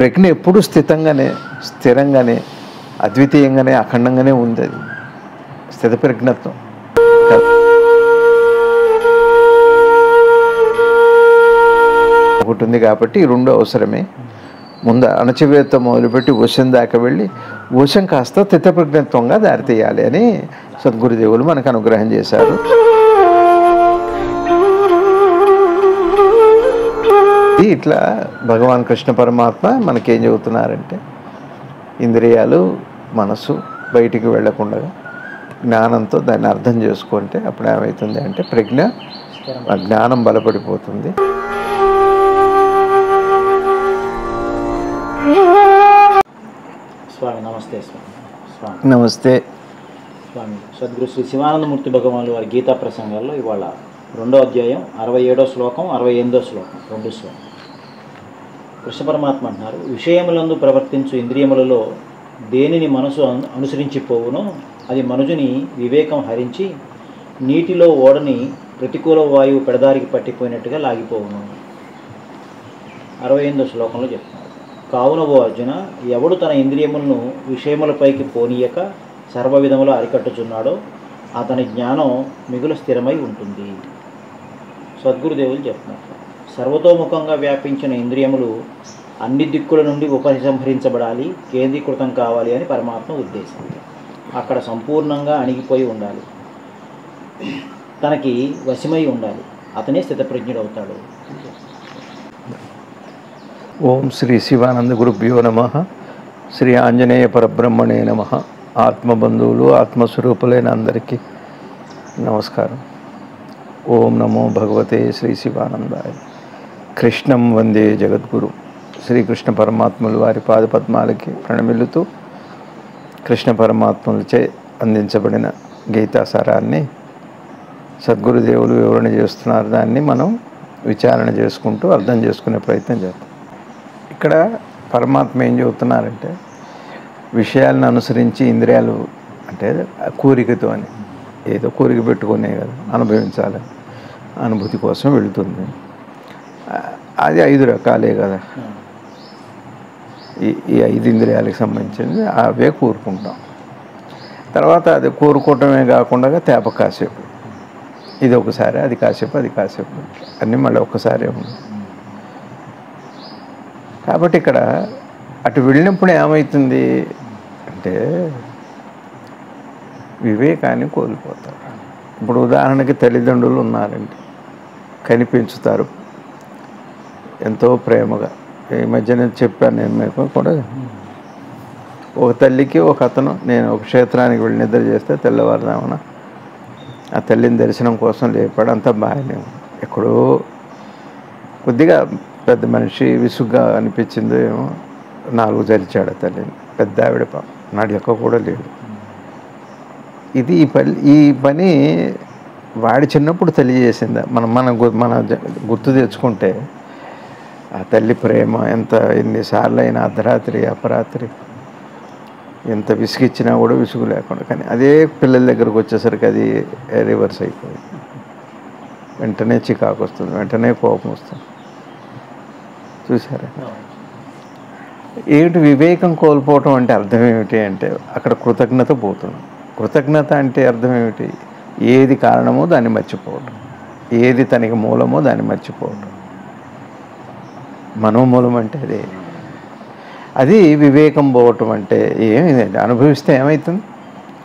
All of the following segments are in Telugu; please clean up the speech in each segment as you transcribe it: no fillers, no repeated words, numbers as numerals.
ప్రజ్ఞ ఎప్పుడు స్థిరంగానే అద్వితీయంగానే అఖండంగానే ఉంది. అది స్థిత ప్రజ్ఞత్వం. ఒకటి ఉంది కాబట్టి ఈ రెండు అవసరమే. ముందు అణచివేత మొదలుపెట్టి వశం దాకా వెళ్ళి వశం కాస్త స్థితప్రజ్ఞత్వంగా దారితీయాలి అని సద్గురుదేవులు మనకు అనుగ్రహం చేశారు. ఇట్లా భగవాన్ కృష్ణ పరమాత్మ మనకేం చెబుతున్నారంటే, ఇంద్రియాలు మనసు బయటికి వెళ్లకుండా జ్ఞానంతో దాన్ని అర్థం చేసుకుంటే అప్పుడు ఏమవుతుంది అంటే జ్ఞానం బలపడిపోతుంది. స్వామి నమస్తే. స్వామి నమస్తే. స్వామి సద్గురు శ్రీ శివానందమూర్తి భగవానులు వారి గీతా ప్రసంగాల్లో ఇవాళ 2వ అధ్యాయం 67వ శ్లోకం 68వ శ్లోకం 2 శ్లోకం. కృష్ణ పరమాత్మ అంటున్నారు, విషయములందు ప్రవర్తించు ఇంద్రియములలో దేనిని మనసు అనుసరించిపోవునో అది మనుజుని వివేకం హరించి నీటిలో ఓడని ప్రతికూల వాయువు పెడదారికి పట్టిపోయినట్టుగా లాగిపోవును. 68వ శ్లోకంలో చెప్తున్నారు, కావున ఓ అర్జున, ఎవడు తన ఇంద్రియములను విషయములపైకి పోనీయక సర్వ విధములో అరికట్టుచున్నాడో అతని జ్ఞానం మిగులు స్థిరమై ఉంటుంది. సద్గురుదేవులు చెప్తున్నారు, సర్వతోముఖంగా వ్యాపించిన ఇంద్రియములు అన్ని దిక్కుల నుండి ఉపసంహరించబడాలి, కేంద్రీకృతం కావాలి అని పరమాత్మ ఉద్దేశం. అక్కడ సంపూర్ణంగా అణిగిపోయి ఉండాలి, తనకి వశమై ఉండాలి, అతనే స్థితప్రజ్ఞుడవుతాడు. ఓం శ్రీ శివానంద గురుభ్యో నమః. శ్రీ ఆంజనేయ పరబ్రహ్మణే నమః. ఆత్మబంధువులు ఆత్మస్వరూపులైన అందరికీ నమస్కారం. ఓం నమో భగవతే శ్రీ శివానందాయ. కృష్ణం వందే జగద్గురు. శ్రీకృష్ణ పరమాత్ములు వారి పాదపద్మాలకి ప్రణమిల్లుతూ కృష్ణ పరమాత్ములచే అందించబడిన గీతాసారాన్ని సద్గురుదేవులు వివరణ చేస్తున్నారు. దాన్ని మనం విచారణ చేసుకుంటూ అర్థం చేసుకునే ప్రయత్నం చేద్దాం. ఇక్కడ పరమాత్మ ఏం చెబుతున్నారంటే, విషయాలను అనుసరించి ఇంద్రియాలు అంటే కోరికతో అని ఏదో కోరిక పెట్టుకునే కదా అనుభవించాలి, అనుభూతి కోసం వెళుతుంది. అది 5 రకాలే కదా, ఈ 5 ఇంద్రియాలకు సంబంధించింది అవే కోరుకుంటాం. తర్వాత అది కోరుకోవటమే కాకుండా తేప కాసేపు, ఇది ఒకసారి, అది కాసేపు, అది కాసేపు, అన్నీ మళ్ళీ ఒక్కసారే ఉంది. కాబట్టి ఇక్కడ అటు వెళ్ళినప్పుడు ఏమవుతుంది అంటే వివేకాన్ని కోల్పోతారు. ఇప్పుడు ఉదాహరణకి తల్లిదండ్రులు ఉన్నారండి, కనిపించుతారు ఎంతో ప్రేమగా. ఈ మధ్యన చెప్పాను నేను మీకు కూడా, ఒక తల్లికి ఒక అతను, నేను ఒక క్షేత్రానికి వెళ్ళి నిద్ర చేస్తే తెల్లవారుదామన ఆ తల్లిని దర్శనం కోసం లేపాడు. అంతా బాగానే ఎక్కడో కొద్దిగా పెద్ద మనిషి విసుగ్గా అనిపించిందో ఏమో 4 జరిచాడు తల్లిని. పెద్ద ఆవిడ నాడు ఎక్క కూడా లేదు. ఇది ఈ పని వాడి చిన్నప్పుడు తల్లి చేసిందా? మన గుర్తు తెచ్చుకుంటే ఆ తల్లి ప్రేమ ఎన్నిసార్లు అయినా అర్ధరాత్రి అపరాత్రి ఎంత విసిగిచ్చినా కూడా విసుగు లేకుండా. కానీ అదే పిల్లల దగ్గరకు వచ్చేసరికి అది రివర్స్ అయిపోయింది. వెంటనే చికాకు వస్తుంది, వెంటనే కోపం వస్తుంది. చూసారా? ఏమిటి వివేకం కోల్పోవటం అంటే అర్థం ఏమిటి అంటే, అక్కడ కృతజ్ఞత పోతుంది. కృతజ్ఞత అంటే అర్థం ఏమిటి? ఏది కారణమో దాన్ని మర్చిపోవటం, ఏది తనకి మూలమో దాన్ని మర్చిపోవటం. మనోమూలం అంటే అది వివేకం పోవటం అంటే ఏమి అనుభవిస్తే ఏమవుతుంది?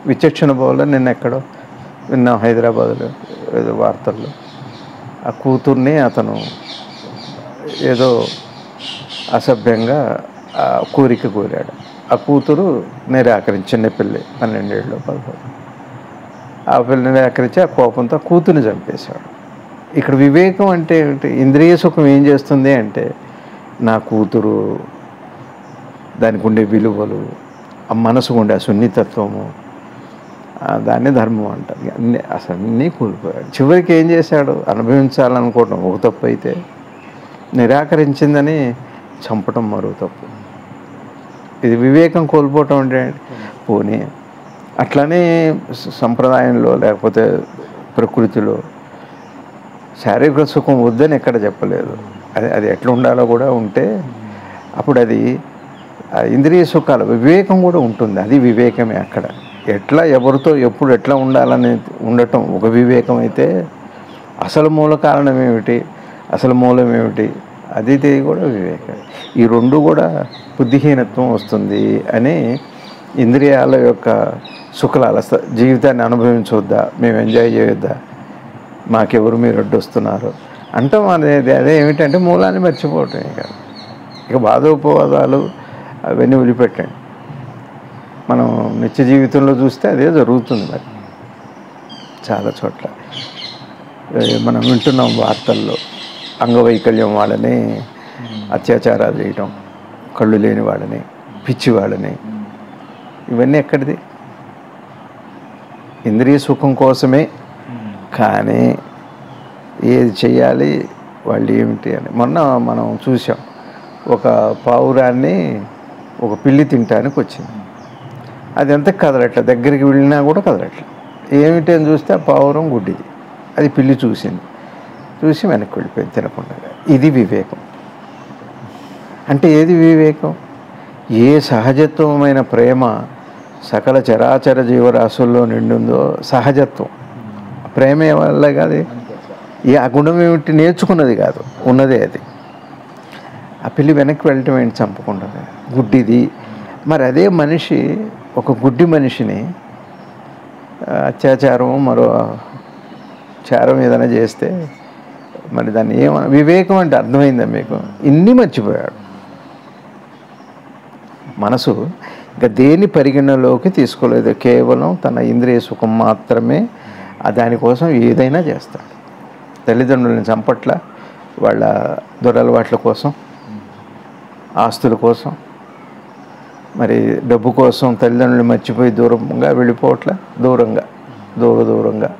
విచక్షణ పోవాలో. నిన్న ఎక్కడో విన్నాం, హైదరాబాద్లో ఏదో వార్తల్లో, ఆ కూతుర్ని అతను ఏదో అసభ్యంగా కోరిక కోరాడు. ఆ కూతురు నిరాకరించి, చిన్నపిల్లి 12 ఏళ్ళు 16, ఆ పిల్లని నిరాకరించి ఆ కోపంతో కూతుర్ని చంపేశాడు. ఇక్కడ వివేకం అంటే ఏమిటి? ఇంద్రియ సుఖం ఏం చేస్తుంది అంటే, నా కూతురు, దానికి ఉండే విలువలు, ఆ మనసుకు ఉండే సున్నితత్వము, దాన్ని ధర్మం అంటారు. అన్నీ కూలిపోయాడు. చివరికి ఏం చేశాడు? అనుభవించాలనుకోవటం ఒక తప్పు అయితే, నిరాకరించిందని చంపటం మరో తప్పు. ఇది వివేకం కోల్పోవటం అంటే. పోనీ అట్లనే సంప్రదాయంలో లేకపోతే ప్రకృతిలో శారీరక సుఖం వద్దని ఎక్కడ చెప్పలేదు. అది ఎట్లా ఉండాలో కూడా ఉంటే అప్పుడు అది ఆ ఇంద్రియ సుఖాలు వివేకం కూడా ఉంటుంది. అది వివేకమే అక్కడ. ఎట్లా ఎవరితో ఎప్పుడు ఎట్లా ఉండాలని ఉండటం ఒక వివేకం అయితే, అసలు మూల కారణం ఏమిటి, అసలు మూలం ఏమిటి, అది కూడా వివేకం. ఈ రెండు కూడా బుద్ధిహీనత్వం వస్తుంది అని ఇంద్రియాల యొక్క సుఖాల జీవితాన్ని అనుభవించవద్దా, మేము ఎంజాయ్ చేయొద్దా, మాకెవరు మీరు అడ్డొస్తున్నారు అంటాం అనేది. అదే ఏమిటంటే మూలాన్ని మర్చిపోవటం. ఇక వాదోపవాదాలు అవన్నీ వదిలిపెట్టండి. మనం నిత్య జీవితంలో చూస్తే అదే జరుగుతుంది. మరి చాలా చోట్ల మనం వింటున్నాం వార్తల్లో, అంగవైకల్యం వాళ్ళని అత్యాచారాలు చేయటం, కళ్ళు లేని వాళ్ళని, పిచ్చి వాళ్ళని, ఇవన్నీ ఎక్కడిది? ఇంద్రియ సుఖం కోసమే. కానీ ఏది చెయ్యాలి, వాళ్ళు ఏమిటి అని మొన్న మనం చూసాం. ఒక పావురాన్ని ఒక పిల్లి తినటానికి వచ్చింది. అది ఎంత కదలట్ల, దగ్గరికి వెళ్ళినా కూడా కదలట్ల. ఏమిటి అని చూస్తే ఆ పావురం గుడ్డిది. అది పిల్లి చూసింది, చూసి వెనక్కి వెళ్ళిపోయింది తినకుండా. ఇది వివేకం. అంటే ఏది వివేకం? ఏ సహజత్వమైన ప్రేమ సకల చరాచర జీవరాశుల్లో నిండుందో సహజత్వం. ప్రేమ వల్ల కాదు. ఆ గుణం ఏమిటి? నేర్చుకున్నది కాదు, ఉన్నదే అది. ఆ పిల్లి వెనక్కి వెళ్ళటం ఏంటి? చంపకుండా. గుడ్డిది. మరి అదే మనిషి ఒక గుడ్డి మనిషిని అత్యాచారం మరో చారం ఏదైనా చేస్తే మరి దాన్ని వివేకం అంటే అర్థమైందా మీకు? ఇన్ని మర్చిపోయాడు. మనసు ఇంకా దేని పరిగణలోకి తీసుకోలేదు. కేవలం తన ఇంద్రియ సుఖం మాత్రమే. దానికోసం ఏదైనా చేస్తాడు. తల్లిదండ్రులను చంపట్ల, వాళ్ళ దురలవాట్ల కోసం, ఆస్తుల కోసం, మరి డబ్బు కోసం తల్లిదండ్రులు మర్చిపోయి దూరంగా వెళ్ళిపోవట్ల, దూరంగా.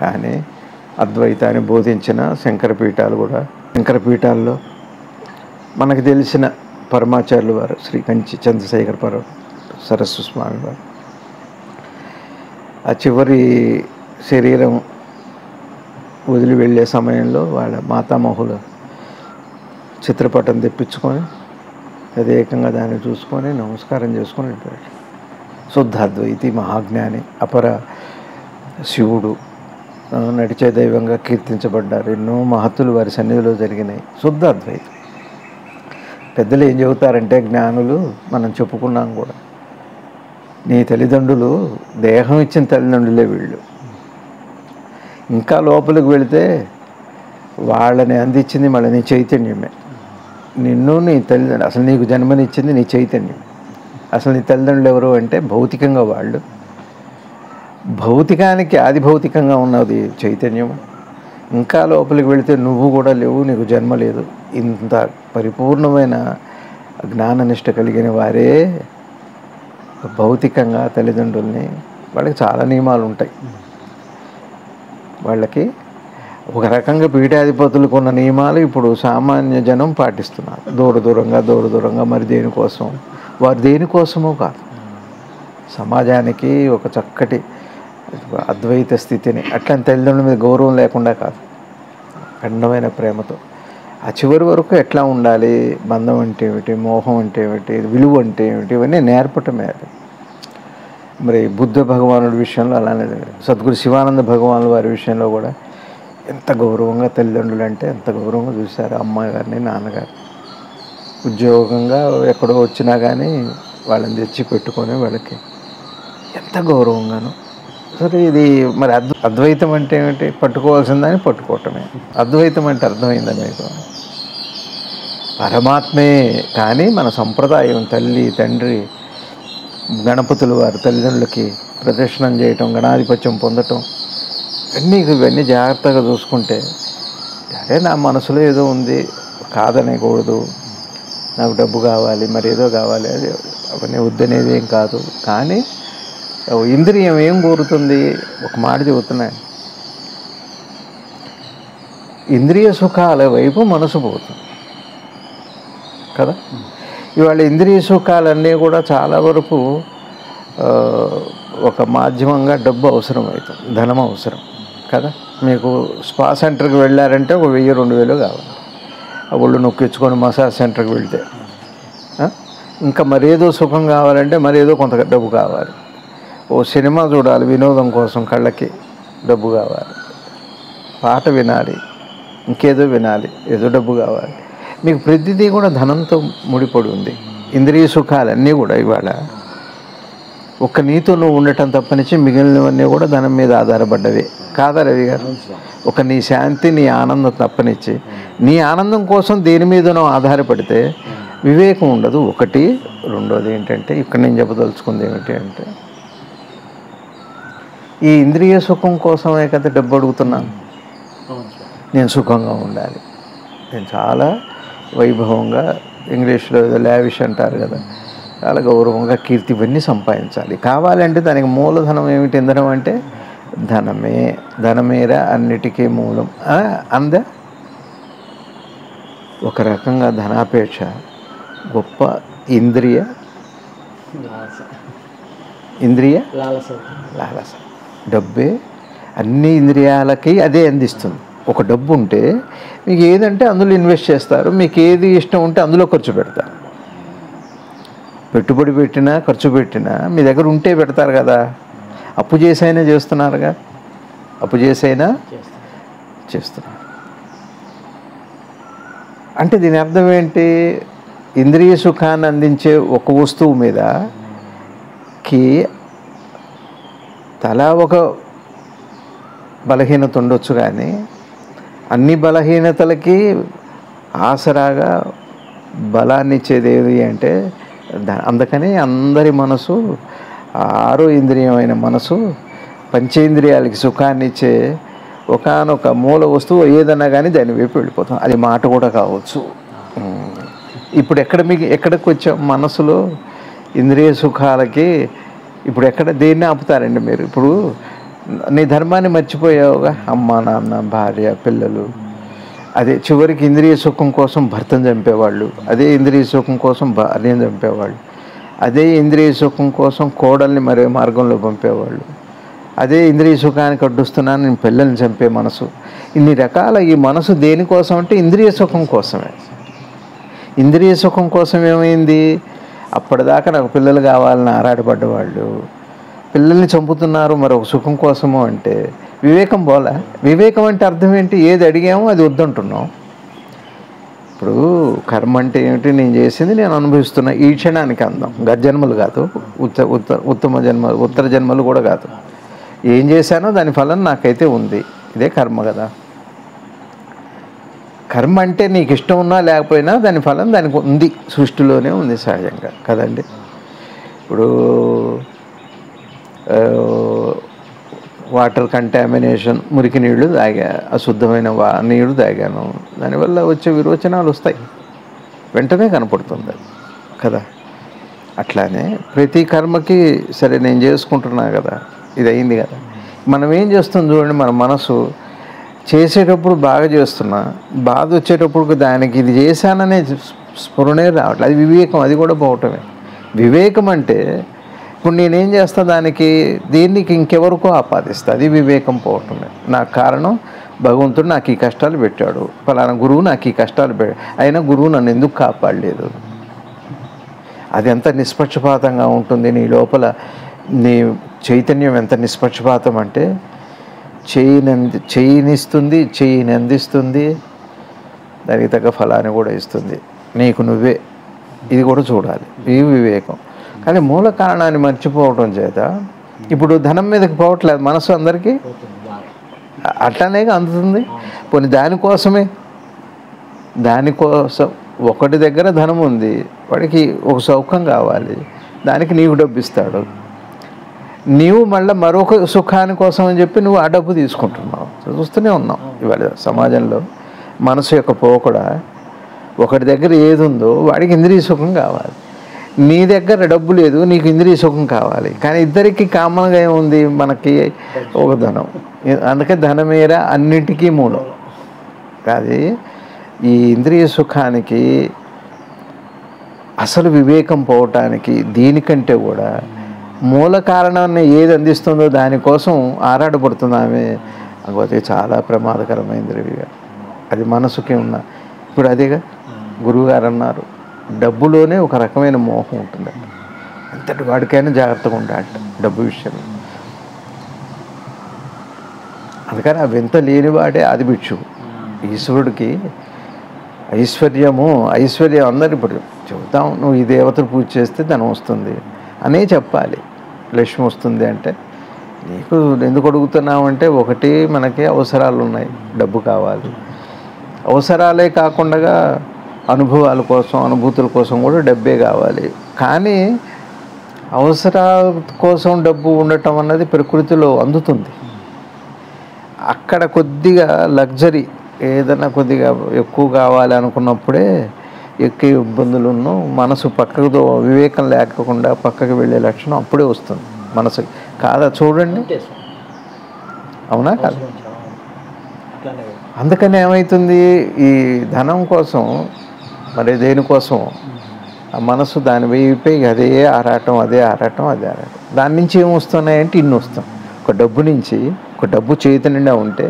కానీ అద్వైతాన్ని బోధించిన శంకరపీఠాలు కూడా, శంకరపీఠాల్లో మనకు తెలిసిన పరమాచార్యులు వారు శ్రీ కంచి చంద్రశేఖర సరస్వతి స్వామి వారు ఆ చివరి శరీరం వదిలి వెళ్ళే సమయంలో వాళ్ళ మాతామహుల చిత్రపటం తెప్పించుకొని తదేకంగా దాన్ని చూసుకొని నమస్కారం చేసుకొని వెళ్ళిపోయాడు. శుద్ధ అద్వైతి, మహాజ్ఞాని, అపర శివుడు, నడిచే దైవంగా కీర్తించబడ్డారు. ఎన్నో మహత్తులు వారి సన్నిధిలో జరిగినాయి. శుద్ధ అద్వైతం. పెద్దలు ఏం చెబుతారంటే, జ్ఞానులు మనం చెప్పుకున్నాం కూడా, నీ తల్లిదండ్రులు దేహం ఇచ్చిన తల్లిదండ్రులే వీళ్ళు. ఇంకా లోపలికి వెళితే వాళ్ళని అందించింది మళ్ళీ నీ చైతన్యమే. నిన్ను నీ తల్లిదండ్రులు, అసలు నీకు జన్మనిచ్చింది నీ చైతన్యం. అసలు నీ తల్లిదండ్రులు ఎవరు అంటే భౌతికంగా వాళ్ళు. భౌతికానికి ఆది భౌతికంగా ఉన్నది చైతన్యం. ఇంకా లోపలికి వెళితే నువ్వు కూడా లేవు, నీకు జన్మ లేదు. ఇంత పరిపూర్ణమైన జ్ఞాననిష్ట కలిగిన వారే భౌతికంగా తల్లిదండ్రుల్ని, వాళ్ళకి చాలా నియమాలు ఉంటాయి. వాళ్ళకి ఒక రకంగా పీఠాధిపతులకు ఉన్న నియమాలు ఇప్పుడు సామాన్య జనం పాటిస్తున్నారు. దూరంగా. మరి దేనికోసం? వారు దేనికోసమో కాదు, సమాజానికి ఒక చక్కటి అద్వైత స్థితిని, అట్లా తల్లిదండ్రుల మీద గౌరవం లేకుండా కాదు, ఖండమైన ప్రేమతో ఆ చివరి వరకు ఎట్లా ఉండాలి, బంధం అంటే ఏమిటి, మోహం అంటే ఏమిటి, విలువ అంటే ఏమిటి, ఇవన్నీ నేర్పటమే అది. మరి బుద్ధ భగవానుడి విషయంలో అలానే, సద్గురు శివానంద భగవానుల వారి విషయంలో కూడా ఎంత గౌరవంగా తల్లిదండ్రులు అంటే ఎంత గౌరవంగా చూశారు. అమ్మగారిని, నాన్నగారు ఉద్యోగంగా ఎక్కడో వచ్చినా కానీ వాళ్ళని తెచ్చి పెట్టుకొని వాళ్ళకి ఎంత గౌరవంగాను. సరే, ఇది మరి అద్వైతం అంటే ఏమిటి? పట్టుకోవాల్సిందని పట్టుకోవటమే. అద్వైతం అంటే అర్థమైందా మీకు? పరమాత్మే. కానీ మన సంప్రదాయం తల్లి, తండ్రి, గణపతులు వారి తల్లిదండ్రులకి ప్రదర్శనం చేయటం, గణాధిపత్యం పొందటం, ఇవన్నీ జాగ్రత్తగా చూసుకుంటే, అదే నా మనసులో ఏదో ఉంది, కాదనేకూడదు, నాకు డబ్బు కావాలి, మరి ఏదో కావాలి, అది అవన్నీ వద్దనేది ఏం కాదు. కానీ ఇంద్రియం ఏం కోరుతుంది? ఒక మాట చెబుతున్నాను, ఇంద్రియ సుఖాల వైపు మనసు పోతుంది కదా. ఇవాళ ఇంద్రియ సుఖాలన్నీ కూడా చాలా వరకు ఒక మాధ్యమంగా డబ్బు అవసరం అవుతుంది, ధనం అవసరం కదా. మీకు స్పా సెంటర్కి వెళ్ళారంటే ఒక 1000-2000 కావాలి. ఆ ఒళ్ళు నొక్కించుకొని మసాజ్ సెంటర్కి వెళ్తే. ఆ? ఇంకా మరేదో సుఖం కావాలంటే మరేదో కొంత డబ్బు కావాలి. ఓ సినిమా చూడాలి వినోదం కోసం కళ్ళకి డబ్బు కావాలి. పాట వినాలి, ఇంకేదో వినాలి, ఏదో డబ్బు కావాలి. మీకు ప్రతిదీ కూడా ధనంతో ముడిపడి ఉంది. ఇంద్రియ సుఖాలన్నీ కూడా ఇవాళ ఒక్క నీతో నువ్వు ఉండటం తప్పనిచ్చి మిగిలినవన్నీ కూడా ధనం మీద ఆధారపడ్డవి కాదా రవి గారు? ఒక నీ శాంతి, నీ ఆనందం తప్పనిచ్చి నీ ఆనందం కోసం దేని మీదనో ఆధారపడితే వివేకం ఉండదు ఒకటి. రెండోది ఏంటంటే ఇక్కడ నేను చెప్పదలుచుకుంది ఏమిటి అంటే, ఈ ఇంద్రియ సుఖం కోసమే కదా డబ్బు అడుగుతున్నాను. నేను సుఖంగా ఉండాలి, నేను చాలా వైభవంగా, ఇంగ్లీష్లో ఏదో లావిష్ అంటారు కదా, చాలా గౌరవంగా, కీర్తి, ఇవన్నీ సంపాదించాలి. కావాలంటే దానికి మూలధనం ఏమిటి? ఇంధనం అంటే ధనమే. ధనమేరా అన్నిటికీ మూలం అంద. ఒక రకంగా ధనాపేక్ష గొప్ప ఇంద్రియ లాలస. డబ్బే అన్ని ఇంద్రియాలకి అదే అందిస్తుంది. ఒక డబ్బు ఉంటే మీకు ఏదంటే అందులో ఇన్వెస్ట్ చేస్తారు, మీకు ఏది ఇష్టం ఉంటే అందులో ఖర్చు పెడతారు. పెట్టుబడి పెట్టినా ఖర్చు పెట్టినా మీ దగ్గర ఉంటే పెడతారు కదా. అప్పు చేసైనా చేస్తున్నారుగా, అప్పు చేసైనా చేస్తున్నారు. అంటే దీని అర్థం ఏంటి? ఇంద్రియ సుఖాన్ని అందించే ఒక వస్తువు మీదకి తలా ఒక బలహీనత ఉండొచ్చు, కానీ అన్ని బలహీనతలకి ఆసరాగా బలాన్ని ఇచ్చేది ఏది అంటే అందుకని అందరి మనసు, ఆరో ఇంద్రియమైన మనసు, పంచేంద్రియాలకి సుఖాన్ని ఇచ్చే ఒకానొక మూల వస్తువు ఏదన్నా కానీ దాని వైపు వెళ్ళిపోతాం. అది మాట కూడా కావచ్చు. ఇప్పుడు ఎక్కడికి వచ్చాం? మనసులో ఇంద్రియ సుఖాలకి ఇప్పుడు దేన్ని ఆపుతారండి మీరు? ఇప్పుడు నీ ధర్మాన్ని మర్చిపోయావుగా, అమ్మ, నాన్న, భార్య, పిల్లలు. అదే చివరికి ఇంద్రియ సుఖం కోసం భర్తను చంపేవాళ్ళు, అదే ఇంద్రియ సుఖం కోసం భార్యను చంపేవాళ్ళు, అదే ఇంద్రియ సుఖం కోసం కోడల్ని మరో మార్గంలో పంపేవాళ్ళు, అదే ఇంద్రియ సుఖానికి అడ్డుస్తున్నాను నేను పిల్లల్ని చంపే మనసు. ఇన్ని రకాల ఈ మనసు దేనికోసం అంటే ఇంద్రియ సుఖం కోసమే. ఇంద్రియ సుఖం కోసం ఏమైంది? అప్పటిదాకా నాకు పిల్లలు కావాలని ఆరాటపడ్డవాళ్ళు పిల్లల్ని చంపుతున్నారు మరొక సుఖం కోసము. అంటే వివేకం పోలా. వివేకం అంటే అర్థం ఏంటి? ఏది అడిగామో అది వద్దంటున్నాం. ఇప్పుడు కర్మ అంటే ఏమిటి? నేను చేసింది నేను అనుభవిస్తున్నా ఈ క్షణానికి అందం. గత జన్మలు కాదు, ఉత్తర జన్మలు కూడా కాదు. ఏం చేశానో దాని ఫలం నాకైతే ఉంది. ఇదే కర్మ కదా. కర్మ అంటే నీకు ఇష్టం ఉన్నా లేకపోయినా దాని ఫలం దానికి ఉంది, సృష్టిలోనే ఉంది సహజంగా కదండి. ఇప్పుడు వాటర్ కంటామినేషన్, మురికి నీళ్లు తాగా, అశుద్ధమైన నీరు తాగాను, దానివల్ల వచ్చే విరోచనాలు వస్తాయి, వెంటనే కనపడుతుంది కదా. అట్లానే ప్రతి కర్మకి సరే నేను చేసుకుంటున్నా కదా, ఇది అయింది కదా. మనం ఏం చేస్తుంది చూడండి, మన మనసు చేసేటప్పుడు బాగా చేస్తున్నా, బాధ వచ్చేటప్పుడు దానికి ఇది చేశాననే స్ఫురణే రావట్లేదు. అది వివేకం, అది కూడా పోవటమే. వివేకం అంటే ఇప్పుడు నేనేం చేస్తా, దానికి దీనికి ఇంకెవరికో ఆపాదిస్తా, అది వివేకం పోవటమే. నాకు కారణం భగవంతుడు నాకు ఈ కష్టాలు పెట్టాడు, ఫలానా గురువు నాకు ఈ కష్టాలు అయినా గురువు నన్ను ఎందుకు కాపాడలేదు. అది ఎంత నిష్పక్షపాతంగా ఉంటుంది నీ లోపల. నీ చైతన్యం ఎంత నిష్పక్షపాతం అంటే చేయినిస్తుంది, చేయిని అందిస్తుంది, దానికి తగ్గ ఫలాన్ని కూడా ఇస్తుంది. నీకు నువ్వే ఇది కూడా చూడాలి, ఈ వివేకం. కానీ మూల కారణాన్ని మర్చిపోవటం చేత ఇప్పుడు ధనం మీదకి పోవట్లేదు మనసు అందరికీ. అట్లనే అందుతుంది. పోనీ దానికోసం ఒకటి దగ్గర ధనం ఉంది, వాడికి ఒక సౌఖ్యం కావాలి, దానికి నీకు డబ్బు ఇస్తాడు. నీవు మళ్ళీ మరొక సుఖాని కోసం అని చెప్పి నువ్వు ఆ డబ్బు తీసుకుంటున్నావు. చూస్తూనే ఉన్నాం ఇవాళ సమాజంలో. మనసు యొక్క పోకడ, ఒకటి దగ్గర ఏది ఉందో వాడికి ఇంద్రియ సుఖం కావాలి, నీ దగ్గర డబ్బు లేదు నీకు ఇంద్రియ సుఖం కావాలి. కానీ ఇద్దరికి కామన్గా ఏముంది? మనకి ఒక ధనం. అందుకే ధనమేరా అన్నింటికీ మూలం. అది ఈ ఇంద్రియ సుఖానికి అసలు వివేకం పోవటానికి దీనికంటే కూడా మూల కారణాన్ని ఏది అందిస్తుందో దానికోసం ఆరాటపడుతున్నామే. అది చాలా ప్రమాదకరమైనది రవి గారు. అది మనసుకి ఉన్న ఇప్పుడు అదేగా గురువుగారు అన్నారు, డబ్బులోనే ఒక రకమైన మోహం ఉంటుందంట. ఎంతటి వాడికైనా జాగ్రత్తగా ఉండాలట డబ్బు విషయంలో. అందుకని ఆ వింత లేనివాడే ఆది భిక్షువు. ఈశ్వరుడికి ఐశ్వర్యం అందరు ఇప్పుడు చెబుతాం, నువ్వు ఈ దేవతను పూజ చేస్తే ధనం వస్తుంది అనే చెప్పాలి. లక్ష్మి వస్తుంది అంటే నీకు ఎందుకు అడుగుతున్నావు అంటే, ఒకటి మనకి అవసరాలు ఉన్నాయి, డబ్బు కావాలి. అవసరాలే కాకుండా అనుభవాల కోసం, అనుభూతుల కోసం కూడా డబ్బే కావాలి. కానీ అవసరాల కోసం డబ్బు ఉండటం అన్నది ప్రకృతిలో అందుతుంది. అక్కడ కొద్దిగా లగ్జరీ ఏదైనా కొద్దిగా ఎక్కువ కావాలి అనుకున్నప్పుడే ఎక్కువ ఇబ్బందులను మనసు పక్కకు వివేకం లేకుండా పక్కకు వెళ్ళే లక్షణం అప్పుడే వస్తుంది మనసుకి. కాదా చూడండి, అవునా కాదు? అందుకని ఏమవుతుంది, ఈ ధనం కోసం మరి దేనికోసం ఆ మనసు దాని వైపే అదే ఆరాటం. దాని నుంచి ఏమొస్తున్నాయంటే ఇన్ని వస్తాం. ఒక డబ్బు నుంచి, ఒక డబ్బు చేతి నిండా ఉంటే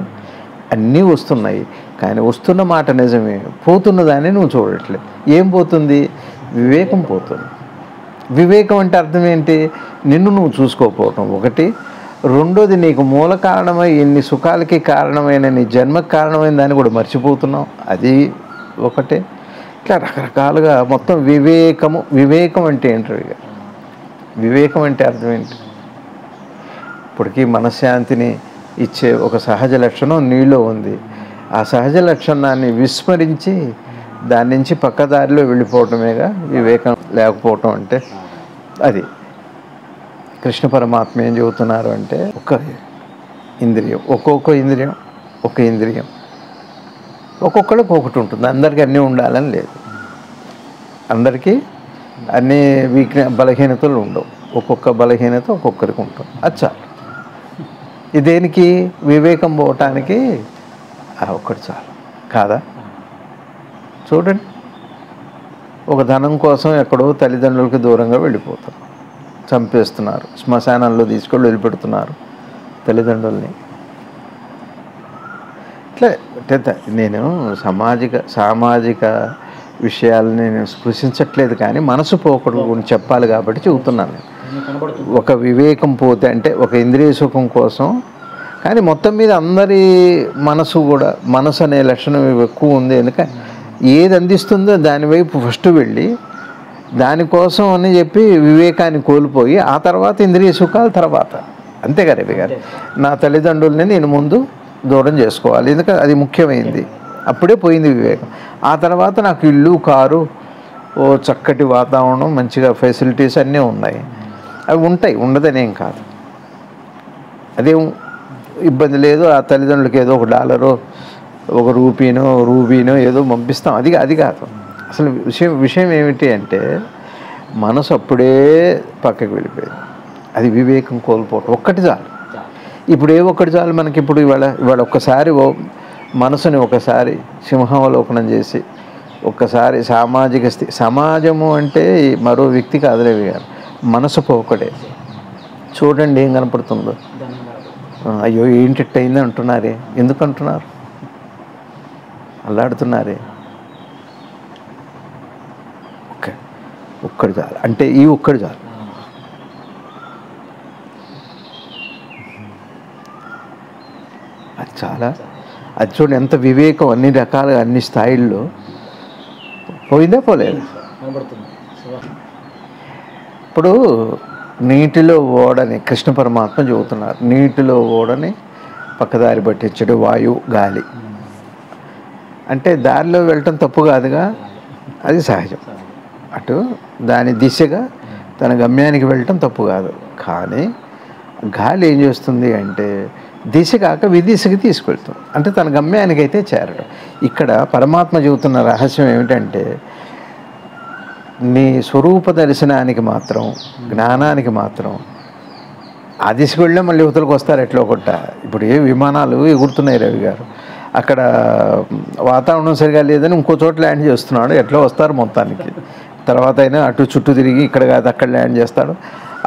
అన్నీ వస్తున్నాయి, కానీ వస్తున్న మాట నిజమే, పోతున్న దాన్ని నువ్వు చూడట్లేదు. ఏం పోతుంది? వివేకం పోతుంది. వివేకం అంటే అర్థం ఏంటి? నిన్ను నువ్వు చూసుకోకపోవటం ఒకటి. రెండోది, నీకు మూల కారణమై ఎన్ని సుఖాలకి కారణమైన నీ జన్మకు కారణమైన దాన్ని కూడా మర్చిపోతున్నావు, అది ఒకటే. ఇట్లా రకరకాలుగా మొత్తం వివేకం అంటే ఏంటో ఇక వివేకం అంటే అర్థం ఏంటి? ఇప్పటికీ మనశ్శాంతిని ఇచ్చే ఒక సహజ లక్షణం నీలో ఉంది. ఆ సహజ లక్షణాన్ని విస్మరించి దాని నుంచి పక్కదారిలో వెళ్ళిపోవటమేగా వివేకం లేకపోవటం అంటే. అది కృష్ణ పరమాత్మ ఏం చెబుతున్నారు అంటే, ఒక ఇంద్రియం ఒక ఇంద్రియం ఒక్కొక్కడికి ఒకటి ఉంటుంది. అందరికీ అన్నీ ఉండాలని లేదు, అందరికీ అన్ని బలహీనతలు ఉండవు. ఒక్కొక్క బలహీనత ఒక్కొక్కరికి ఉంటుంది. అచ్చా, ఇదేనికి వివేకం పోవటానికి ఒక్కటి చాలు కాదా? చూడండి, ఒక ధనం కోసం ఎక్కడో తల్లిదండ్రులకి దూరంగా వెళ్ళిపోతారు, చంపేస్తున్నారు, శ్మశానంలో తీసుకొని వదిలిపెడుతున్నారు తల్లిదండ్రుల్ని. ఇట్లా నేను సామాజిక విషయాలని నేను స్పృశించట్లేదు, కానీ మనసు పోకూడదు గురించి చెప్పాలి కాబట్టి చెబుతున్నాను. ఒక వివేకం పోతే అంటే ఒక ఇంద్రియ సుఖం కోసం, కానీ మొత్తం మీద అందరి మనసు అనే లక్షణం ఎక్కువ ఉంది. ఎందుకంటే ఏది అందిస్తుందో దాని వైపు ఫస్ట్ వెళ్ళి దానికోసం అని చెప్పి వివేకాన్ని కోల్పోయి ఆ తర్వాత ఇంద్రియ సుఖాల తర్వాత. అంతే కదా రవి గారు? నా తల్లిదండ్రుల్ని నేను ముందు దూరం చేసుకోవాలి, ఎందుకంటే అది ముఖ్యమైనది. అప్పుడే పోయింది వివేకం. ఆ తర్వాత నాకు ఇల్లు, కారు, ఓ చక్కటి వాతావరణం, మంచిగా ఫెసిలిటీస్ అన్నీ ఉన్నాయి. అవి ఉంటాయి, ఉండదనేం కాదు, అదేం ఇబ్బంది లేదు. ఆ తల్లిదండ్రులకి ఏదో $1 ఒక రూపీనో ఏదో పంపిస్తాం, అది కాదు అసలు విషయం ఏమిటి అంటే, మనసు అప్పుడే పక్కకి వెళ్ళిపోయింది. అది వివేకం కోల్పోవటం ఒక్కటి చాలు. ఇప్పుడు ఒక్కటి చాలు మనకి. ఇప్పుడు ఇవాళ ఒక్కసారి మనసుని ఒకసారి సింహావలోకనం చేసి ఒక్కసారి సమాజము అంటే మరో వ్యక్తి కాదులేవి గారు, మనసు పోకడే. చూడండి ఏం కనపడుతుందో. అయ్యో ఏంటిట్ అయింది అంటున్నారే, ఎందుకు అంటున్నారు? అల్లాడుతున్నారే. ఒక్కడి చాలు అంటే ఈ ఒక్కడి చాలు. అది చాలా, అది చూడండి ఎంత వివేకం, అన్ని రకాలుగా అన్ని స్థాయిల్లో పోయిందా పోలేదు. ఇప్పుడు నీటిలో ఓడని కృష్ణ పరమాత్మ చెబుతున్నారు. నీటిలో ఓడని పక్కదారి పట్టించడు వాయువు, గాలి. అంటే దారిలో వెళ్ళటం తప్పు కాదుగా, అది సహజం. అటు దాని దిశగా తన గమ్యానికి వెళ్ళటం తప్పు కాదు. కానీ గాలి ఏం చేస్తుంది అంటే దిశ కాక విదిశకి తీసుకెళ్తాం, అంటే తన గమ్యానికి అయితే చేరడం. ఇక్కడ పరమాత్మ చెబుతున్న రహస్యం ఏమిటంటే, నీ స్వరూప దర్శనానికి మాత్రం, జ్ఞానానికి మాత్రం ఆ దిశకు వెళ్ళే మళ్ళీ యువతలకు వస్తారు ఎట్లా కొట్ట. ఇప్పుడు విమానాలు ఎగురుతున్నాయి రవి గారు, అక్కడ వాతావరణం సరిగా లేదని ఇంకో చోట ల్యాండ్ చేస్తున్నాడు, ఎట్లా వస్తారు మొత్తానికి. తర్వాత అయినా అటు చుట్టూ తిరిగి ఇక్కడ కాదు అక్కడ ల్యాండ్ చేస్తాడు,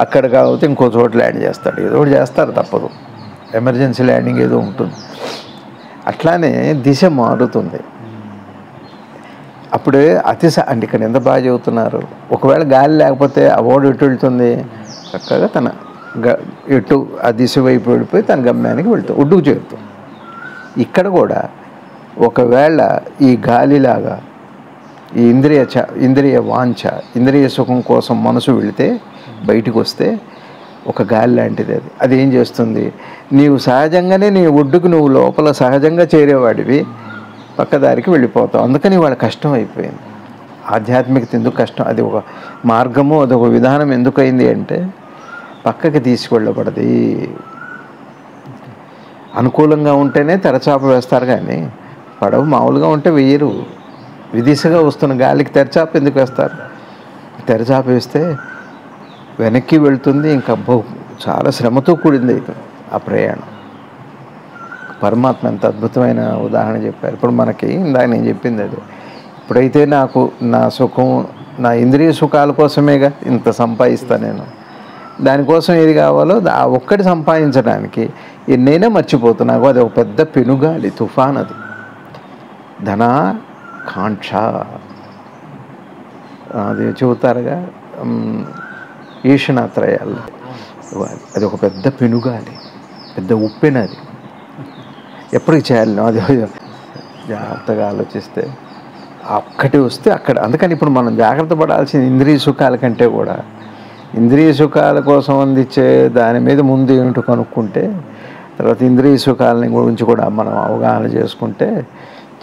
అక్కడ కాకపోతే ఇంకో చోట ల్యాండ్ చేస్తాడు, ఏదో ఒకటి చేస్తారు, తప్పదు. ఎమర్జెన్సీ ల్యాండింగ్ ఏదో ఉంటుంది. అట్లానే దిశ మారుతుంది. ఇప్పుడే అంటే ఇక్కడ ఎంత బాగా చెబుతున్నారు. ఒకవేళ గాలి లేకపోతే ఆ ఓడ ఎటు వెళ్తుంది, చక్కగా తన ఎటు ఆ దిశ వైపు వెళ్ళిపోయి తన గమ్యానికి వెళ్తుంది, ఒడ్డుకు చేరుతుంది. ఇక్కడ కూడా ఒకవేళ ఈ గాలిలాగా ఈ ఇంద్రియ వాంఛ, ఇంద్రియ సుఖం కోసం మనసు వెళితే బయటికి వస్తే ఒక గాలి లాంటిది అది. అది ఏం చేస్తుంది, నీవు సహజంగానే నీ ఒడ్డుకు నువ్వు లోపల సహజంగా చేరేవాడివి పక్కదారికి వెళ్ళిపోతావు. అందుకని వాళ్ళ కష్టం అయిపోయింది. ఆధ్యాత్మికత ఎందుకు కష్టం, అది ఒక మార్గము, అది ఒక విధానం ఎందుకైంది అంటే పక్కకి తీసుకువెళ్ళబడది. అనుకూలంగా ఉంటేనే తెరచాప వేస్తారు, కానీ పడవ మామూలుగా ఉంటే వెయ్యరు. విదిశగా వస్తున్న గాలికి తెరచాప ఎందుకు వేస్తారు? తెరచాప వేస్తే వెనక్కి వెళ్తుంది, ఇంకా చాలా శ్రమతో కూడింది అవుతుంది ఆ ప్రయాణం. పరమాత్మ ఎంత అద్భుతమైన ఉదాహరణ చెప్పారు. ఇప్పుడు మనకి ఇందాక నేను చెప్పింది అది. ఇప్పుడైతే నాకు నా సుఖం, నా ఇంద్రియ సుఖాల కోసమేగా ఇంత సంపాదిస్తాను నేను. దానికోసం ఏది కావాలో ఆ ఒక్కటి సంపాదించడానికి ఎన్నైనా మర్చిపోతున్నాకు. అది ఒక పెద్ద పెనుగాలి, తుఫాన్. అది ధనా కాంక్ష అది చెబుతారుగా ఈషణాత్రయాలు. అది ఒక పెద్ద పెనుగాలి, పెద్ద ఉప్పెనది. ఎప్పటికి చేయాలి అది జాగ్రత్తగా ఆలోచిస్తే ఒక్కటి వస్తే అక్కడ. అందుకని ఇప్పుడు మనం జాగ్రత్త పడాల్సిన ఇంద్రియ సుఖాల కంటే కూడా ఇంద్రియ సుఖాల కోసం అందించే దాని మీద ముందు ఏమిటో కనుక్కుంటే, తర్వాత ఇంద్రియ సుఖాలని గురించి కూడా మనం అవగాహన చేసుకుంటే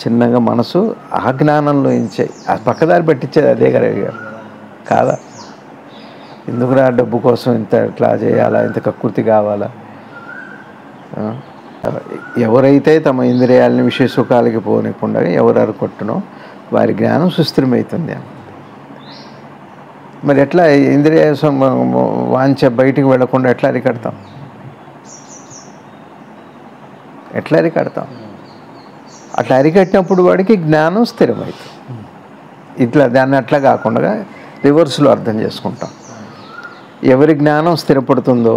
చిన్నగా మనసు ఆ జ్ఞానంలో ఇంచే ఆ పక్కదారి పట్టించేది అదే కాదా. ఎందుకురా డబ్బు కోసం ఇంత ఇట్లా చేయాలా, ఇంత కకృతి కావాలా? ఎవరైతే తమ ఇంద్రియాలని విషయ సుఖాలకి పోనీకుండా ఎవరు అరుకొట్టునో వారి జ్ఞానం సుస్థిరమవుతుంది. మరి ఎట్లా ఇంద్రియ వాంఛ బయటికి వెళ్లకుండా ఎట్లా అరికడతాం? అట్లా అరికట్టినప్పుడు వాడికి జ్ఞానం స్థిరమవుతుంది. ఇట్లా దాన్ని అట్లా కాకుండా రివర్స్లో అర్థం చేసుకుంటాం. ఎవరి జ్ఞానం స్థిరపడుతుందో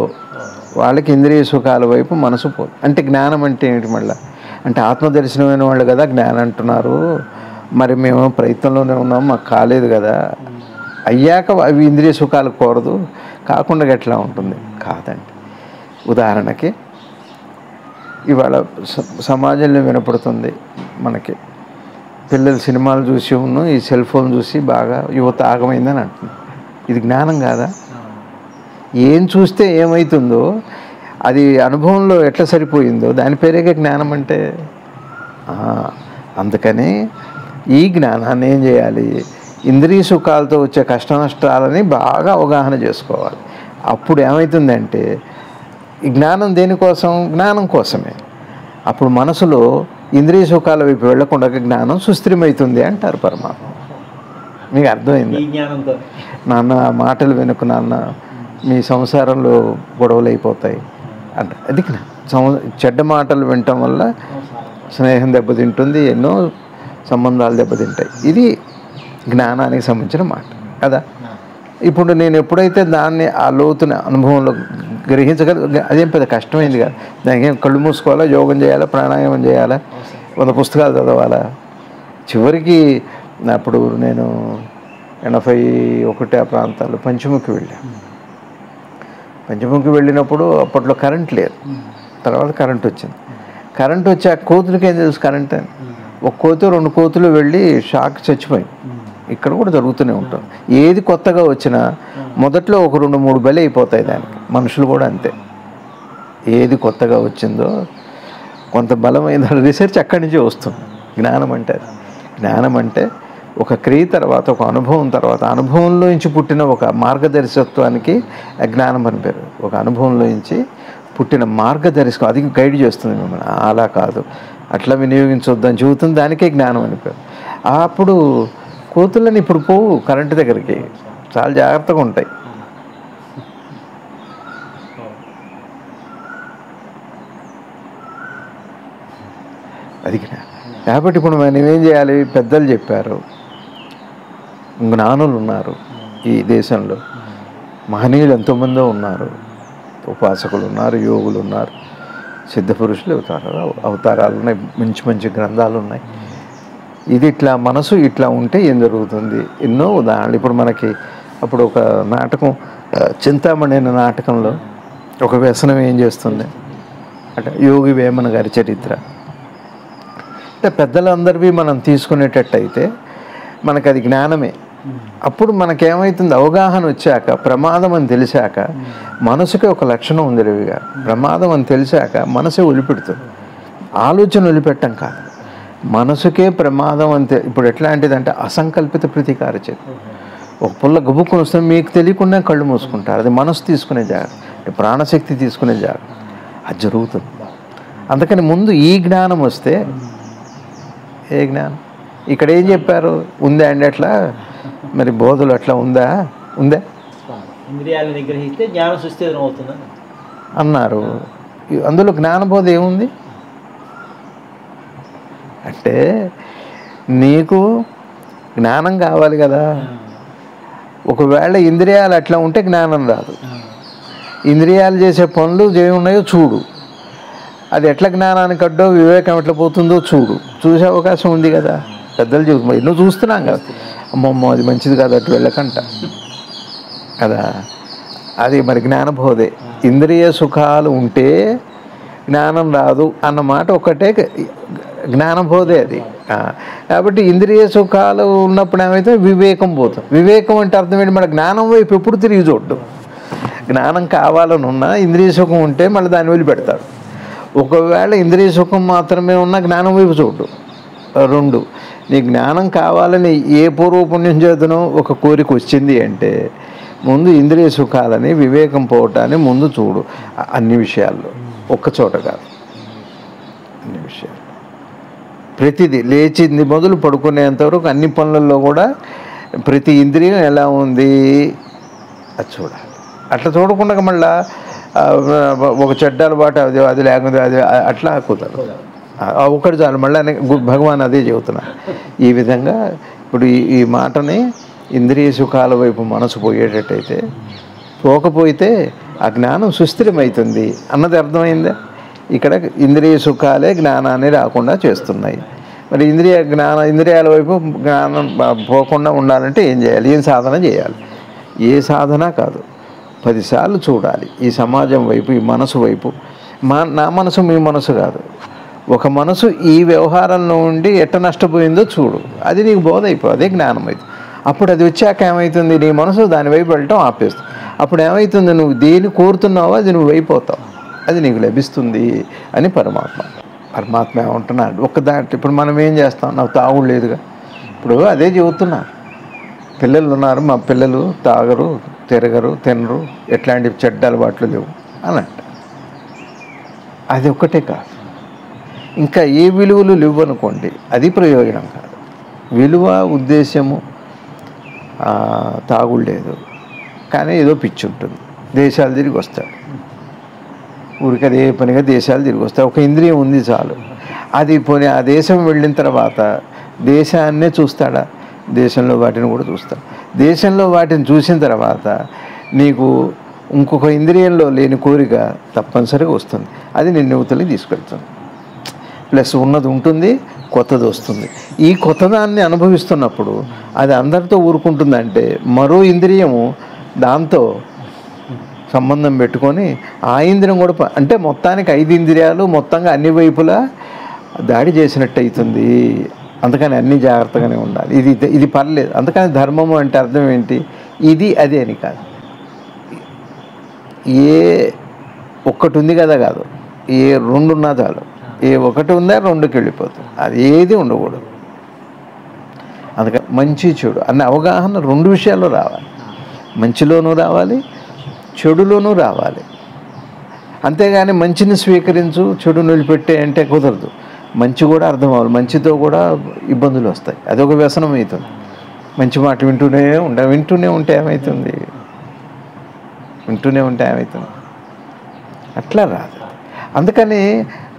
వాళ్ళకి ఇంద్రియ సుఖాల వైపు మనసు పోదు. అంటే జ్ఞానం అంటే ఏంటి? మళ్ళీ అంటే ఆత్మదర్శనమైన వాళ్ళు కదా జ్ఞానం అంటున్నారు. మరి మేము ప్రయత్నంలోనే ఉన్నాం, మాకు కాలేదు కదా. అయ్యాక అవి ఇంద్రియ సుఖాలు కోరదు, కాకుండా ఎట్లా ఉంటుంది? కాదండి. ఉదాహరణకి ఇవాళ సమాజంలో వినపడుతుంది మనకి, పిల్లలు సినిమాలు చూసి ఈ సెల్ ఫోన్ చూసి బాగా యువత ఆగమైందని అంటున్నారు. ఇది జ్ఞానం కాదా? ఏం చూస్తే ఏమవుతుందో అది అనుభవంలో ఎట్లా సరిపోయిందో దాని పేరేగా జ్ఞానం అంటే. అందుకని ఈ జ్ఞానాన్ని ఏం చేయాలి? ఇంద్రియ సుఖాలతో వచ్చే కష్ట నష్టాలని బాగా అవగాహన చేసుకోవాలి. అప్పుడు ఏమవుతుందంటే ఈ జ్ఞానం దేనికోసం? జ్ఞానం కోసమే. అప్పుడు మనసులో ఇంద్రియ సుఖాల వైపు వెళ్లకుండా జ్ఞానం సుస్థిరమవుతుంది అంటారు పరమాత్మ. మీకు అర్థమైంది? నాన్న మాటలు వెనుక నాన్న మీ సంసారంలో గొడవలు అయిపోతాయి అంట. అది చెడ్డ మాటలు వినటం వల్ల స్నేహం దెబ్బతింటుంది, ఎన్నో సంబంధాలు దెబ్బతింటాయి. ఇది జ్ఞానానికి సంబంధించిన మాట కదా. ఇప్పుడు నేను ఎప్పుడైతే దాన్ని ఆ లోతున అనుభవంలో అదేం పెద్ద కష్టమైంది కాదు. దానికి ఏం కళ్ళు మూసుకోవాలా, యోగం చేయాలా, ప్రాణాయామం చేయాలా, 100 పుస్తకాలు చదవాలా? చివరికి అప్పుడు నేను 81 ఆ ప్రాంతాల్లో పంచముఖి వెళ్ళాను. పంచముఖి వెళ్ళినప్పుడు అప్పట్లో కరెంట్ లేదు, తర్వాత కరెంట్ వచ్చింది. కరెంట్ వచ్చి ఆ కోతులకి ఏం తెలుసు కరెంట్ అని. ఒక కోతు 2 కోతులు వెళ్ళి షాక్ చచ్చిపోయింది. ఇక్కడ కూడా జరుగుతూనే ఉంటుంది. ఏది కొత్తగా వచ్చినా మొదట్లో ఒక 2-3 బలి అయిపోతాయి దానికి. మనుషులు కూడా అంతే. ఏది కొత్తగా వచ్చిందో కొంత బలమైన రీసెర్చ్ అక్కడి నుంచి వస్తుంది. జ్ఞానం అంటే ఒక క్రియ తర్వాత, ఒక అనుభవం తర్వాత, అనుభవంలో నుంచి పుట్టిన ఒక మార్గదర్శకత్వానికి జ్ఞానం అని పేరు. ఒక అనుభవంలో నుంచి పుట్టిన మార్గదర్శకం, అది గైడ్ చేస్తుంది మిమ్మల్ని. అలా కాదు, అట్లా వినియోగించొద్దని చెబుతుంది, దానికే జ్ఞానం అని పేరు. అప్పుడు కోతులని ఇప్పుడు పోవు కరెంటు దగ్గరికి, చాలా జాగ్రత్తగా ఉంటాయి. అది కాబట్టి ఇప్పుడు మనం ఏం చేయాలి? పెద్దలు చెప్పారు, జ్ఞానులు ఉన్నారు ఈ దేశంలో, మహనీయులు ఎంతోమందో ఉన్నారు, ఉపాసకులు ఉన్నారు, యోగులు ఉన్నారు, సిద్ధపురుషులు అవతారాలు ఉన్నాయి, మంచి మంచి గ్రంథాలు ఉన్నాయి. ఇది ఇట్లా మనసు ఇట్లా ఉంటే ఏం జరుగుతుంది. ఎన్నో ఉదాహరణలు. ఇప్పుడు మనకి అప్పుడు ఒక నాటకం చింతామణి అనే నాటకంలో ఒక వ్యసనం ఏం చేస్తుంది అంటే యోగి వేమన గారి చరిత్ర. అంటే పెద్దలందరివి మనం తీసుకునేటట్టయితే మనకు అది జ్ఞానమే. అప్పుడు మనకేమవుతుంది, అవగాహన వచ్చాక, ప్రమాదం అని తెలిసాక, మనసుకి ఒక లక్షణం ఉంది రవిగా, ప్రమాదం అని తెలిసాక మనసే వదిలిపెడుతుంది. ఆలోచన వదిలిపెట్టం కాదు, మనసుకే ప్రమాదం అంతే. ఇప్పుడు ఎట్లాంటిదంటే అసంకల్పిత ప్రతీకార చర్య. ఒక పుల్ల గుబుక్కుని వస్తే మీకు తెలియకుండా కళ్ళు మూసుకుంటారు. అది మనసు తీసుకునే జాగ్రత్త, ప్రాణశక్తి తీసుకునే జాగ్రత్త. అది జరుగుతుంది. అందుకని ముందు ఈ జ్ఞానం వస్తే, ఏ జ్ఞానం ఇక్కడ ఏం చెప్పారు ఉందా అండి అట్లా, మరి బోధలు అట్లా ఉందా, ఉందా ఇంద్రియాలను నిగ్రహిస్తే జ్ఞానం సుస్థిరం అవుతుందని అన్నారు. అందులో జ్ఞానబోధ ఏముంది అంటే నీకు జ్ఞానం కావాలి కదా. ఒకవేళ ఇంద్రియాలు అట్లా ఉంటే జ్ఞానం రాదు. ఇంద్రియాలు చేసే పనులు ఏమున్నాయో చూడు, అది ఎట్లా జ్ఞానానికి అడ్డో వివేకం ఎట్లా పోతుందో చూడు. చూసే అవకాశం ఉంది కదా. పెద్దలు చూస్తున్నాం, ఎన్నో చూస్తున్నాం కదా. అమ్మమ్మ అది మంచిది కాదు అటు వెళ్ళకంట కదా. అది మరి జ్ఞానబోధే. ఇంద్రియ సుఖాలు ఉంటే జ్ఞానం రాదు అన్నమాట ఒకటే జ్ఞానబోధే అది. కాబట్టి ఇంద్రియ సుఖాలు ఉన్నప్పుడు ఏమైతే వివేకం పోతుంది. వివేకం అంటే అర్థం ఏంటి, మన జ్ఞానం వైపు ఎప్పుడు తిరిగి చూడ్డం. జ్ఞానం కావాలని ఉన్నా ఇంద్రియ సుఖం ఉంటే మళ్ళీ దాన్ని వదిలిపెడతాడు. ఒకవేళ ఇంద్రియ సుఖం మాత్రమే ఉన్నా జ్ఞానం వైపు చూడు. రెండు, నీ జ్ఞానం కావాలని ఏ పూర్వపుణ్యం చేతనో ఒక కోరిక వచ్చింది అంటే ముందు ఇంద్రియ సుఖాలని, వివేకం పోవటాన్ని ముందు చూడు. అన్ని విషయాల్లో, ఒక్కచోట కాదు, అన్ని విషయాలు. ప్రతిదీ లేచింది మొదలు పడుకునేంతవరకు అన్ని పనులలో కూడా ప్రతి ఇంద్రియం ఎలా ఉంది అది చూడాలి. అట్లా చూడకుండా మళ్ళా ఒక చెడ్డ అలవాటు అది అది లేకుండా అది అట్లా కుదరదు. ఒకటి చాలు మళ్ళీ భగవాన్ అదే చెబుతున్నా. ఈ విధంగా ఇప్పుడు ఈ మాటని ఇంద్రియ సుఖాల వైపు మనసు పోయేటట్టయితే, పోకపోతే ఆ జ్ఞానం సుస్థిరమవుతుంది అన్నది అర్థమైందా. ఇక్కడ ఇంద్రియ సుఖాలే జ్ఞానాన్ని రాకుండా చేస్తున్నాయి. మరి ఇంద్రియాల వైపు జ్ఞానం పోకుండా ఉండాలంటే ఏం చేయాలి, ఏం సాధన చేయాలి. ఏ సాధన కాదు, 10 సార్లు చూడాలి ఈ సమాజం వైపు, ఈ మనసు వైపు. నా మనసు మీ మనసు కాదు, ఒక మనసు ఈ వ్యవహారంలో ఉండి ఎట్ట నష్టపోయిందో చూడు. అది నీకు బోధ అయిపో, అదే జ్ఞానం అవుతుంది. అప్పుడు అది వచ్చాక ఏమవుతుంది, నీ మనసు దాని వైపు వెళ్ళటం ఆపేస్తుంది. అప్పుడు ఏమవుతుంది, నువ్వు దేని కోరుతున్నావో అది నువ్వు అయిపోతావు, అది నీకు లభిస్తుంది అని పరమాత్మ ఏమంటున్నాడు. ఇప్పుడు మనం ఏం చేస్తాం, నాకు తాగుడు లేదుగా. ఇప్పుడు అదే చెబుతున్నా. పిల్లలు ఉన్నారు, మా పిల్లలు తాగరు, తిరగరు, తినరు, ఎట్లాంటి చెడ్డ అలవాట్లు లేవు అని అంట. అది ఒక్కటే కాదు, ఇంకా ఏ విలువలు లేవు అనుకోండి, అది ప్రయోజనం కాదు. విలువ ఉద్దేశము తాగుడు లేదు కానీ ఏదో పిచ్చి ఉంటుంది, దేశాలు తిరిగి వస్తాడు. ఊరికి అదే పనిగా దేశాలు తిరిగి వస్తాయి. ఒక ఇంద్రియం ఉంది చాలు. అది పోనీ ఆ దేశం వెళ్ళిన తర్వాత దేశాన్నే చూస్తాడా, దేశంలో వాటిని కూడా చూస్తాడు. దేశంలో వాటిని చూసిన తర్వాత నీకు ఇంకొక ఇంద్రియంలో లేని కోరిక తప్పనిసరిగా వస్తుంది. అది నిన్ను యువతలకి తీసుకెళ్తుంది. ప్లస్ ఉన్నది ఉంటుంది, కొత్తది వస్తుంది. ఈ కొత్తదాన్ని అనుభవిస్తున్నప్పుడు అది అందరితో ఊరుకుంటుందంటే మరో ఇంద్రియము దాంతో సంబంధం పెట్టుకొని ఆ ఇంద్రియం కూడా అంటే మొత్తానికి 5 ఇంద్రియాలు మొత్తంగా అన్ని వైపులా దాడి చేసినట్టు అవుతుంది. అందుకని అన్నీ జాగ్రత్తగానే ఉండాలి. ఇది పర్లేదు. అందుకని ధర్మము అంటే అర్థం ఏంటి, ఇది అదే అని కాదు. ఏ ఒక్కటి ఉంది కదా కాదు, ఏ 2 ఉన్నా చాలు. ఏ ఒకటి ఉందా 2కి వెళ్ళిపోతుంది. అది ఏది ఉండకూడదు. అందుకని మంచి చెడు అన్న అవగాహన 2 విషయాల్లో రావాలి. మంచిలోనూ రావాలి, చెడులోనూ రావాలి. అంతేగాని మంచిని స్వీకరించు చెడును వదిలిపెట్టే అంటే కుదరదు. మంచి కూడా అర్థం అవ్వాలి, మంచితో కూడా ఇబ్బందులు వస్తాయి. అదొక వ్యసనం అవుతుంది. మంచి మాట వింటూనే ఉంటే ఏమవుతుంది, అట్లా రాదు. అందుకని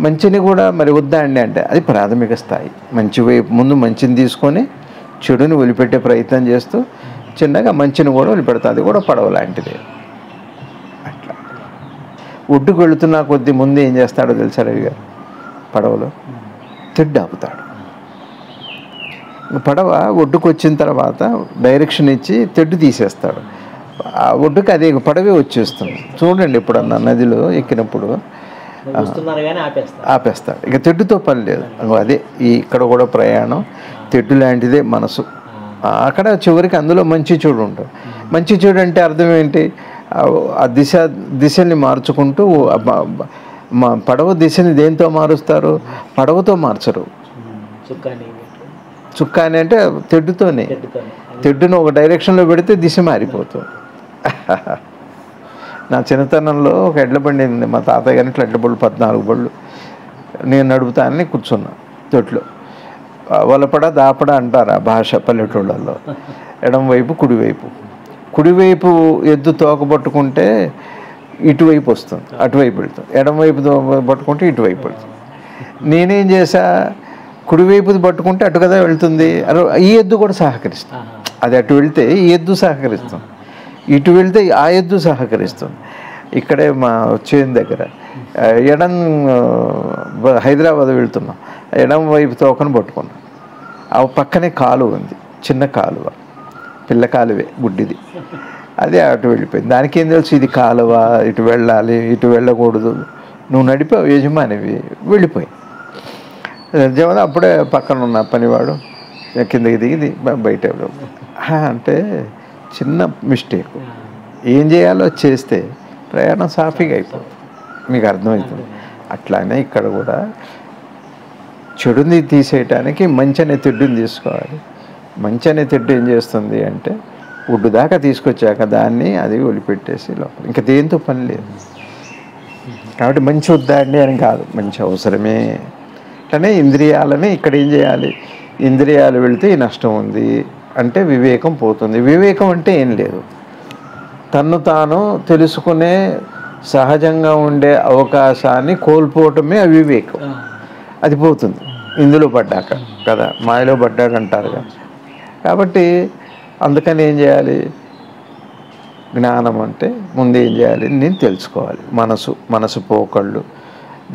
మంచిని కూడా మరి వద్దా అండి అంటే అది ప్రాథమిక స్థాయి. మంచి వైపు ముందు మంచిని తీసుకొని చెడుని వదిలిపెట్టే ప్రయత్నం చేస్తూ చిన్నగా మంచిని కూడా వదిలిపెడతా. అది కూడా పడవ లాంటిదే. అట్లా ఒడ్డుకు వెళుతున్నా కొద్ది ముందు ఏం చేస్తాడో తెలుసా రవి గారు, పడవలో తెడ్డు ఆపుతాడు. పడవ ఒడ్డుకు వచ్చిన తర్వాత డైరెక్షన్ ఇచ్చి తెడ్డు తీసేస్తాడు. ఆ ఒడ్డుకి అదే పడవే వచ్చేస్తుంది. చూడండి ఎప్పుడన్నా నదిలో ఎక్కినప్పుడు వస్తున్నారు కానీ ఆపేస్తాడు. ఇక తెడ్డుతో పని లేదు. అదే ఇక్కడ కూడా ప్రయాణం తెడ్డు లాంటిదే మనసు. అక్కడ చివరికి అందులో మంచి చెడు ఉంటుంది. మంచి చెడు అంటే అర్థం ఏంటి? ఆ దిశని మార్చుకుంటూ పడవ దిశని దేంతో మారుస్తారు? పడవతో మార్చరు. చుక్కాని అంటే తెడ్డుతోనే. తెడ్డును ఒక డైరెక్షన్లో పెడితే దిశ మారిపోతుంది. నా చిన్నతనంలో ఒక ఎడ్ల బండి ఉంది. మా తాతయ్య గారి ఇంట్లో ఎడ్ల బళ్ళు 14 బళ్ళు నేను నడుపుతానని కూర్చున్నా తొట్లో. వలపడ దాపడ అంటారు ఆ భాష పల్లెటూళ్ళల్లో. ఎడంవైపు కుడివైపు ఎద్దు తోక పట్టుకుంటే ఇటువైపు వస్తుంది, అటువైపు వెళ్తుంది. ఎడంవైపు పట్టుకుంటే ఇటువైపు వెళ్తుంది. నేనేం చేశా, కుడివైపుది పట్టుకుంటే అటు కదా వెళ్తుంది. ఈ ఎద్దు కూడా సహకరిస్తుంది. అది అటు వెళ్తే ఈ ఎద్దు సహకరిస్తుంది, ఇటు వెళ్తే ఆ ఎద్దు సహకరిస్తుంది. ఇక్కడే మా చేను దగ్గర హైదరాబాద్ వెళ్తున్నాం. ఎడం వైపు తోకను పట్టుకున్నాం. ఆ పక్కనే కాలువ ఉంది, చిన్న కాలువ, పిల్ల కాలువే, గుడ్డిది. అదే అటు వెళ్ళిపోయింది. దానికి ఏం తెలుసు ఇది కాలువ, ఇటు వెళ్ళాలి, ఇటు వెళ్ళకూడదు. నువ్వు నడిపావు, యజమానివి, వెళ్ళిపోయి. జమని అప్పుడే పక్కన ఉన్న పనివాడు కిందకి దిగి బయట అంటే చిన్న మిస్టేక్. ఏం చేయాలో చేస్తే ప్రయాణం సాఫీగా అయిపోతుంది. మీకు అర్థమవుతుంది. అట్లానే ఇక్కడ కూడా చెడుని తీసేయటానికి మంచి అనే తెడ్డుని తీసుకోవాలి. మంచి అనే తెడ్డు ఏం చేస్తుంది అంటే ఒడ్డు దాకా తీసుకొచ్చాక దాన్ని అది వదిలిపెట్టేసి లోపల ఇంకా దేంతో పని లేదు. కాబట్టి మంచి వద్దండి అని కాదు, మంచి అవసరమే. అట్లనే ఇంద్రియాలని ఇక్కడ ఏం చేయాలి? ఇంద్రియాలు వెళితే ఈ నష్టం ఉంది అంటే వివేకం పోతుంది. వివేకం అంటే ఏం లేదు, తన్ను తాను తెలుసుకునే సహజంగా ఉండే అవకాశాన్ని కోల్పోవటమే అవివేకం. అది పోతుంది ఇందులో పడ్డాక కదా, మాయలో పడ్డాక అంటారు కదా. కాబట్టి అందుకని ఏం చేయాలి? జ్ఞానం అంటే ముందు ఏం చేయాలి? నేను తెలుసుకోవాలి. మనసు పోకళ్ళు,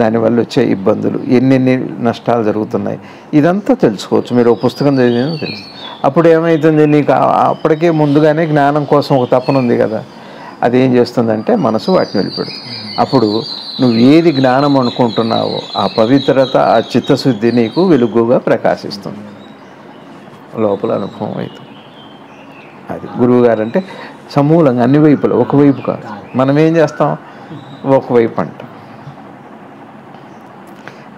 దానివల్ల వచ్చే ఇబ్బందులు, ఎన్నెన్ని నష్టాలు జరుగుతున్నాయి, ఇదంతా తెలుసుకోవచ్చు. మీరు ఒక పుస్తకం చదివిన తెలుసు. అప్పుడు ఏమవుతుంది? నీకు అప్పటికే ముందుగానే జ్ఞానం కోసం ఒక తపన ఉంది కదా, అది ఏం చేస్తుందంటే మనసు వాటిని వెళ్ళిపెడుతుంది. అప్పుడు నువ్వు ఏది జ్ఞానం అనుకుంటున్నావో ఆ పవిత్రత, ఆ చిత్తశుద్ధి నీకు వెలుగుగా ప్రకాశిస్తుంది, లోపల అనుభవం అవుతుంది. అది గురువుగారు అంటే సమూలంగా అన్ని వైపులు, ఒకవైపు కాదు. మనం ఏం చేస్తాం? ఒకవైపు అంటాం.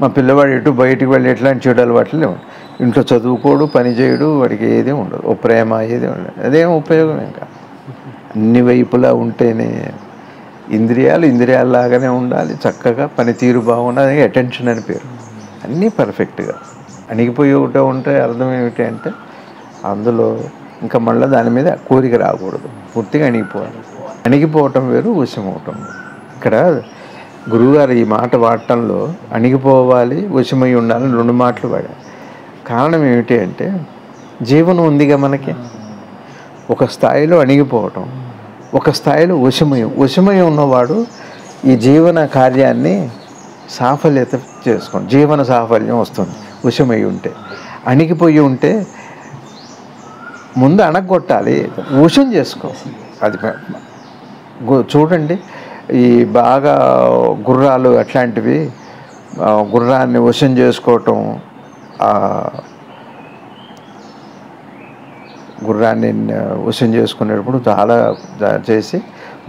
మా పిల్లవాడు ఎటు బయటికి వెళ్ళి ఎట్లాంటి చెడు అలవాట్లు లేవు. ఇంట్లో చదువుకోడు, పని చేయడు, వాడికి ఏది ఉండదు, ఓ ప్రేమ ఏది ఉండదు. అదేం ఉపయోగం ఇంకా. అన్ని వైపులా ఉంటేనే ఇంద్రియాలలాగానే ఉండాలి, చక్కగా పనితీరు బాగుండాలి, అటెన్షన్ అని పేరు. అన్నీ పర్ఫెక్ట్గా. అణిగిపోయి ఒకటే ఉంటే అర్థం ఏమిటి అంటే అందులో ఇంకా మళ్ళీ దాని మీద కోరిక రాకూడదు, పూర్తిగా అణిగిపోవాలి. అణిగిపోవటం వేరు, వశమవటం వేరు. ఇక్కడ గురువుగారు ఈ మాట వాడటంలో అణిగిపోవాలి, వశమై ఉండాలని 2 మాటలు వాడారు. కారణం ఏమిటి అంటే జీవనం ఉందిగా మనకి, ఒక స్థాయిలో అణిగిపోవటం, ఒక స్థాయిలో వశమై ఉన్నవాడు ఈ జీవన కార్యాన్ని సాఫల్యత చేసుకోండి. జీవన సాఫల్యం వస్తుంది వశమై ఉంటే. అణిగిపోయి ఉంటే ముందు అణగొట్టాలి, వశం చేసుకో. అది చూడండి, ఈ బాగా గుర్రాలు అట్లాంటివి, గుర్రాన్ని వశం చేసుకోవటం, గుర్రాన్ని వశం చేసుకునేటప్పుడు చాలా చేసి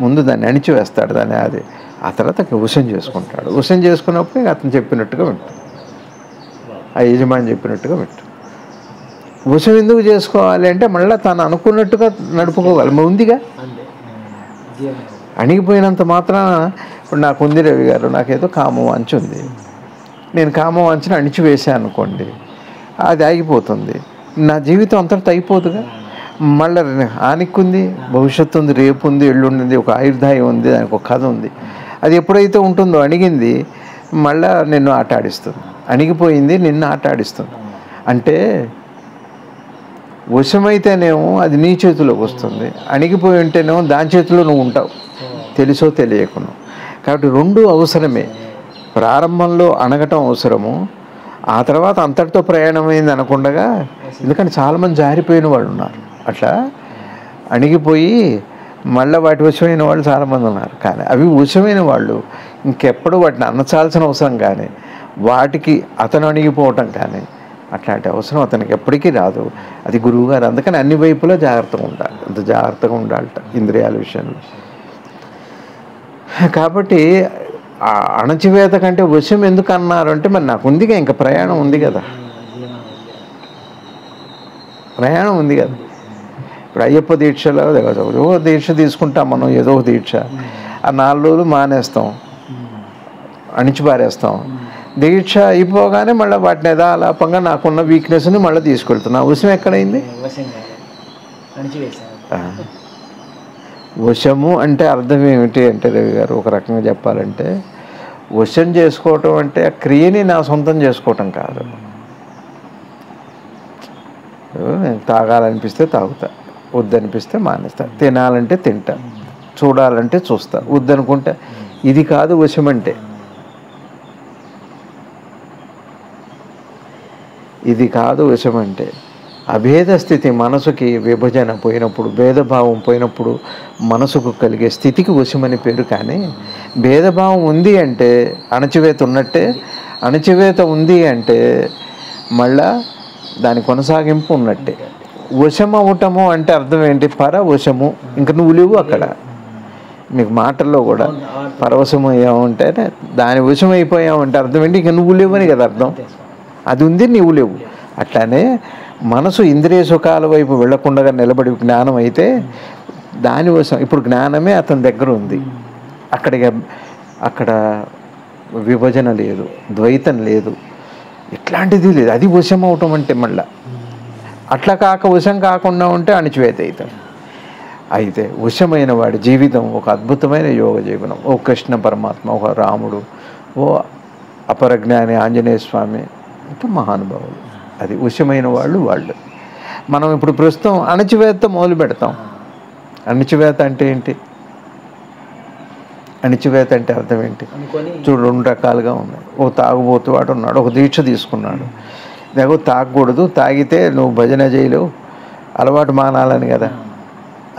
ముందు దాన్ని అణిచివేస్తాడు, దాన్ని అది ఆ తర్వాత వశం చేసుకుంటాడు. వశం చేసుకున్నప్పుడు అతను చెప్పినట్టుగా వింటాడు, ఆ యజమాని చెప్పినట్టుగా వింటాడు. వశం ఎందుకు చేసుకోవాలి అంటే మళ్ళీ తను అనుకున్నట్టుగా నడుపుకోవాలి. ఉందిగా, అణిగిపోయినంత మాత్రాన ఇప్పుడు నాకు ఉంది రవి గారు, నాకేదో కామవాంఛ ఉంది, నేను కామవాంఛను అణిచివేసాను అనుకోండి, అది ఆగిపోతుంది. నా జీవితం అంతటితో అయిపోదుగా. మళ్ళీ ఆనిక్కుంది, భవిష్యత్తు ఉంది, రేపు ఉంది, ఎల్లుండి ఒక ఆయుర్దాయం ఉంది, దానికి ఒక కథ ఉంది. అది ఎప్పుడైతే ఉంటుందో అణిగింది మళ్ళీ నిన్ను ఆట ఆడిస్తుంది, అణిగిపోయింది నిన్ను ఆట ఆడిస్తుంది. అంటే వశమైతేనేమో అది నీ చేతిలోకి వస్తుంది, అణిగిపోయి ఉంటేనేమో దాని చేతిలో నువ్వు ఉంటావు, తెలుసో తెలియకును. కాబట్టి 2 అవసరమే. ప్రారంభంలో అణగటం అవసరము, ఆ తర్వాత అంతటితో ప్రయాణమైంది అనకుండగా, ఎందుకంటే చాలామంది జారిపోయిన వాళ్ళు ఉన్నారు. అట్లా అణిగిపోయి మళ్ళీ వాటి వశమైన వాళ్ళు చాలామంది ఉన్నారు. కానీ అవి వశమైన వాళ్ళు ఇంకెప్పుడు వాటిని అనచాల్సిన అవసరం కానీ, వాటికి అతను అణిగిపోవటం కానీ అట్లాంటి అవసరం అతనికి ఎప్పటికీ రాదు. అది గురువుగారు. అందుకని అన్ని వైపులా జాగ్రత్తగా ఉండాలి. అంత జాగ్రత్తగా ఉండాలట ఇంద్రియాల విషయంలో. కాబట్టి ఆ అణచివేత కంటే వశం ఎందుకు అన్నారు అంటే, మరి నాకు ఉందిగా, ఇంకా ప్రయాణం ఉంది కదా, ప్రయాణం ఉంది కదా. ఇప్పుడు అయ్యప్ప దీక్షలో ఏదో దీక్ష తీసుకుంటాం మనం, ఏదో ఒక దీక్ష. ఆ 4 రోజులు మానేస్తాం, అణిచిపారేస్తాం. దీక్ష అయిపోగానే మళ్ళీ వాటిని యథాలాపంగా నాకున్న వీక్నెస్ని మళ్ళీ తీసుకెళ్తున్నా. వశం ఎక్కడైంది? వశము అంటే అర్థం ఏమిటి అంటే రవి గారు, ఒక రకంగా చెప్పాలంటే వశం చేసుకోవటం అంటే ఆ క్రియని నా సొంతం చేసుకోవటం కాదు. నేను తాగాలనిపిస్తే తాగుతా, వద్దనిపిస్తే మానేస్తా, తినాలంటే తింటా, చూడాలంటే చూస్తా, వద్దనుకుంటే. ఇది కాదు వశం అంటే. ఇది కాదు వశం అంటే. అభేద స్థితి, మనసుకి విభజన పోయినప్పుడు, భేదభావం పోయినప్పుడు మనసుకు కలిగే స్థితికి వశమని పేరు. కానీ భేదభావం ఉంది అంటే అణచివేత ఉన్నట్టే. అణచివేత ఉంది అంటే మళ్ళా దాని కొనసాగింపు ఉన్నట్టే. వశం అవ్వటము అంటే అర్థం ఏంటి? పరవశము. ఇంక నువ్వు లేవు అక్కడ. మీకు మాటల్లో కూడా పరవశము అయ్యామంటే దాని వశం అయిపోయామంటే అర్థం ఏంటి? ఇంక నువ్వు లేవు అని కదా అర్థం. అది ఉంది, నువ్వు లేవు. అట్లానే మనసు ఇంద్రియ సుఖాల వైపు వెళ్లకుండా నిలబడి జ్ఞానం అయితే దాని వశం. ఇప్పుడు జ్ఞానమే అతని దగ్గర ఉంది. అక్కడ విభజన లేదు, ద్వైతం లేదు, ఇట్లాంటిది లేదు. అది వశం అవటం అంటే. మళ్ళా అట్లా కాక వశం కాకుండా ఉంటే అణిచివేత అవుతాడు. అయితే వశమైన వాడి జీవితం ఒక అద్భుతమైన యోగ జీవనం. ఓ కృష్ణ పరమాత్మ, ఒక రాముడు, ఓ అపరజ్ఞాని ఆంజనేయ స్వామి, ఇంకా మహానుభావులు. అది వశమైన వాళ్ళు. మనం ఇప్పుడు ప్రస్తుతం అణచివేత మొదలు పెడతాం. అణచివేత అంటే ఏంటి? అణిచివేత అంటే అర్థం ఏంటి? చూడు, 2 రకాలుగా ఉన్నాయి. ఓ తాగుబోతువాడు ఉన్నాడు, ఒక దీక్ష తీసుకున్నాడు. లేకపోతే తాగకూడదు, తాగితే నువ్వు భజన చేయలేవు, అలవాటు మానాలని కదా.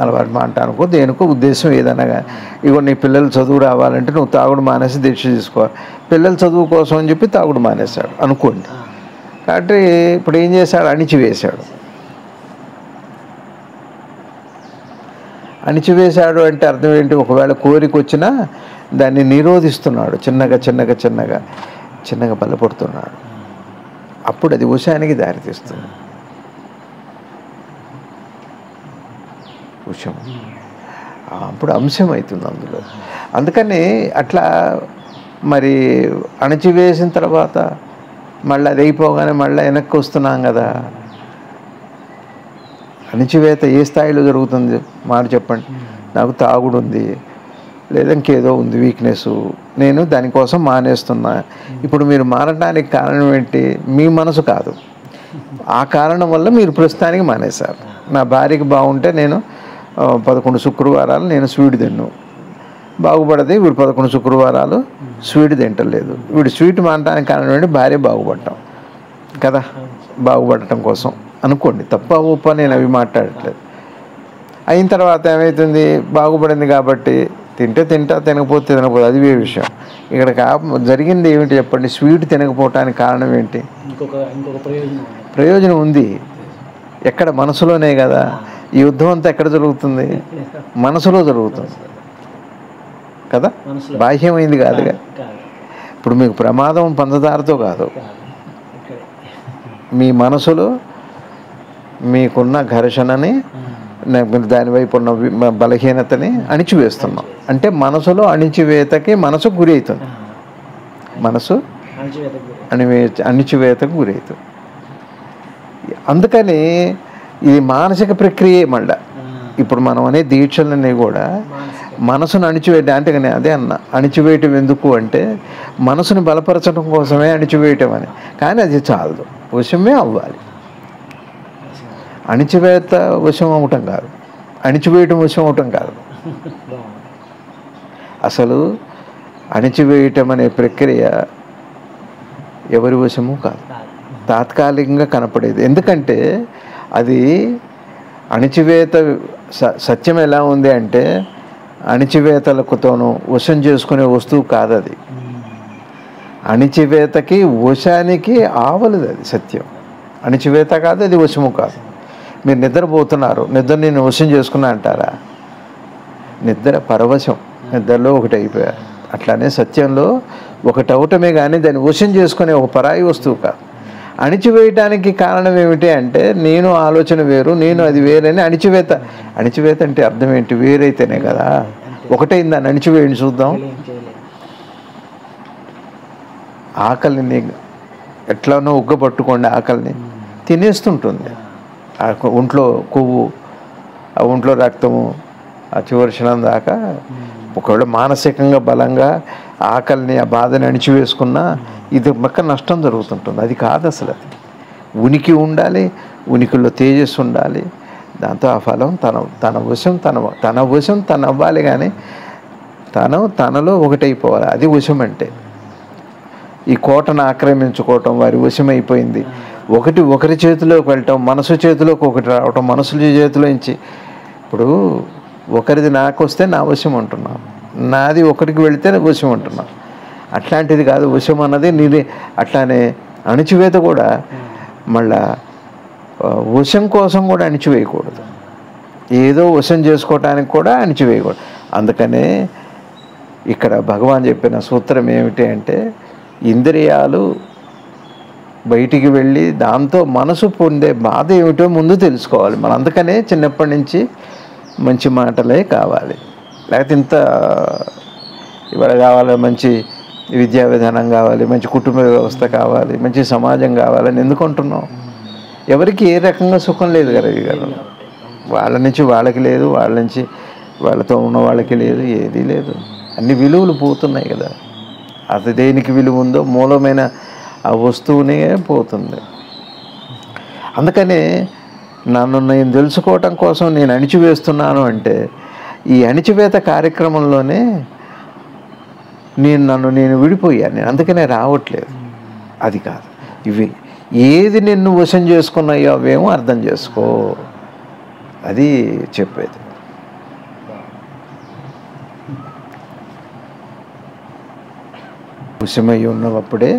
అలవాటు మానటానికో దేనికో ఉద్దేశం ఏదైనా కానీ. ఇగో నీ పిల్లలు చదువు రావాలంటే నువ్వు తాగుడు మానేసి దీక్ష తీసుకోవాలి. పిల్లల చదువు కోసం అని చెప్పి తాగుడు మానేశాడు అనుకోండి. కాబట్టి ఇప్పుడు ఏం చేశాడు? అణిచివేశాడు. అణిచివేశాడు అంటే అర్థం ఏంటి? ఒకవేళ కోరిక వచ్చినా దాన్ని నిరోధిస్తున్నాడు, చిన్నగా బలపడుతున్నాడు. అప్పుడు అది వశానికి దారితీస్తుంది. వశం అప్పుడు అంశం అవుతుంది అందులో. అందుకని అట్లా మరి అణచివేసిన తర్వాత మళ్ళీ అది అయిపోగానే మళ్ళీ వెనక్కి వస్తున్నాం కదా. అణచివేత ఏ స్థాయిలో జరుగుతుంది మాట చెప్పండి. నాకు తాగుడు ఉంది, లేదా ఇంకేదో ఉంది వీక్నెస్, నేను దానికోసం మానేస్తున్నా. ఇప్పుడు మీరు మారడానికి కారణం ఏంటి? మీ మనసు కాదు. ఆ కారణం వల్ల మీరు ప్రస్తుతానికి మానేశారు. నా భార్యకి బాగుంటే నేను 11 శుక్రవారాలు నేను స్వీట్ తిన్ను, బాగుపడది. వీడు 11 శుక్రవారాలు స్వీట్ తింటలేదు. వీడు స్వీట్ మానడానికి కారణం ఏంటి? భార్య బాగుపడటం కదా, బాగుపడటం కోసం అనుకోండి. తప్ప ఒప్ప నేను అవి మాట్లాడట్లేదు. అయిన తర్వాత ఏమవుతుంది? బాగుపడింది కాబట్టి తింటా, తినకపోతే అది వేరే విషయం. ఇక్కడ జరిగింది ఏమిటి చెప్పండి? స్వీట్ తినకపోవటానికి కారణం ఏంటి? ఇంకొక ప్రయోజనం ఉంది. ఎక్కడ? మనసులోనే కదా. ఈ యుద్ధం అంతా ఎక్కడ జరుగుతుంది? మనసులో జరుగుతుంది కదా, బాహ్యమైంది కాదుగా. ఇప్పుడు మీకు ప్రమాదం పంచదారతో కాదు, మీ మనసులో మీకున్న ఘర్షణని, దానివైపు ఉన్న బలహీనతని అణిచివేస్తున్నాం. అంటే మనసులో అణిచివేతకి మనసు గురి అవుతుంది. మనసు అణిచివేతకు గురి అవుతుంది. అందుకని ఇది మానసిక ప్రక్రియ. మళ్ళా ఇప్పుడు మనం అనే దీక్షలన్నీ కూడా మనసును అణిచివేయడం. అంటే అదే అణిచివేయటం ఎందుకు అంటే మనసుని బలపరచడం కోసమే అణిచివేయటం అని. కానీ అది చాలదు, వశమే అవ్వాలి. అణిచివేత వశం అవటం కాదు, అణిచివేయటం వశం అవటం కాదు. అసలు అణిచివేయటం అనే ప్రక్రియ ఎవరి వశము కాదు. తాత్కాలికంగా కనపడేది. ఎందుకంటే అది అణిచివేత సత్యం ఎలా ఉంది అంటే అణిచివేతలకుతోనూ వశం చేసుకునే వస్తువు కాదు అది. అణిచివేతకి వశానికి ఆవలది అది సత్యం. అణిచివేత కాదు, అది వశము కాదు. మీరు నిద్రపోతున్నారు, నిద్ర నేను వశం చేసుకున్నా అంటారా? నిద్ర పరవశం, నిద్రలో ఒకటి అయిపోయారు. అట్లానే సత్యంలో ఒకటి అవటమే కానీ దాన్ని వశం చేసుకునే ఒక పరాయి వస్తువు కాదు. అణిచివేయటానికి కారణం ఏమిటి అంటే నేను ఆలోచన వేరు, నేను అది వేరని అణిచివేత. అణిచివేత అంటే అర్థం ఏంటి? వేరైతేనే కదా. ఒకటైందాన్ని అణిచివేయండి చూద్దాం. ఆకలిని ఎట్లానో ఉగ్గబట్టుకోండి, ఆకలిని తినేస్తుంటుంది. ఒంట్లో కొవ్వు, ఆ ఒంట్లో రక్తము, ఆ చివరి క్షణం దాకా ఒకవేళ మానసికంగా బలంగా ఆకలిని ఆ బాధని అణిచివేసుకున్నా ఇది పక్క నష్టం జరుగుతుంటుంది. అది కాదు అసలు. అది ఉనికి ఉండాలి, ఉనికిలో తేజస్సు ఉండాలి. దాంతో ఆ ఫలం తన వశం తన అవ్వాలి, కానీ తనలో ఒకటైపోవాలి. అది వశం అంటే. ఈ కోటను ఆక్రమించుకోవటం వారి వశమైపోయింది. ఒకరి చేతిలోకి వెళ్ళటం, మనసు చేతిలోకి ఒకటి రావటం, మనసుల చేతిలోంచి. ఇప్పుడు ఒకరిది నాకు వస్తే నా వశం అంటున్నాం, నాది ఒకరికి వెళితే వశం అంటున్నాం. అట్లాంటిది కాదు వశం అన్నది. నీది అట్లానే అణిచివేత కూడా మళ్ళా వశం కోసం కూడా అణిచివేయకూడదు. ఏదో వశం చేసుకోవటానికి కూడా అణిచివేయకూడదు. అందుకనే ఇక్కడ భగవాన్ చెప్పిన సూత్రం ఏమిటి అంటే ఇంద్రియాలు బయటికి వెళ్ళి దాంతో మనసు పొందే బాధ ఏమిటో ముందు తెలుసుకోవాలి మనం. అందుకనే చిన్నప్పటి నుంచి మంచి మాటలే కావాలి, లేకపోతే ఇంత ఇవాళ కావాలి, మంచి విద్యా విధానం కావాలి, మంచి కుటుంబ వ్యవస్థ కావాలి, మంచి సమాజం కావాలని ఎందుకు అంటున్నాం? ఎవరికి ఏ రకంగా సుఖం లేదు కదా రవి గారు. వాళ్ళ నుంచి వాళ్ళకి లేదు, వాళ్ళ నుంచి వాళ్ళతో ఉన్న వాళ్ళకి లేదు, ఏదీ లేదు. అన్ని విలువలు పోతున్నాయి కదా. అది దేనికి విలువ ఉందో మూలమైన ఆ వస్తువునే పోతుంది. అందుకనే నన్ను నేను తెలుసుకోవటం కోసం నేను అణిచివేస్తున్నాను అంటే ఈ అణిచివేత కార్యక్రమంలోనే నన్ను విడిపోయాను. అందుకనే రావట్లేదు. అది కాదు. ఇవి ఏది నిన్ను వశం చేసుకున్నాయో అవేమో అర్థం చేసుకో, అది చెప్పేది. వశమై ఉన్నప్పుడే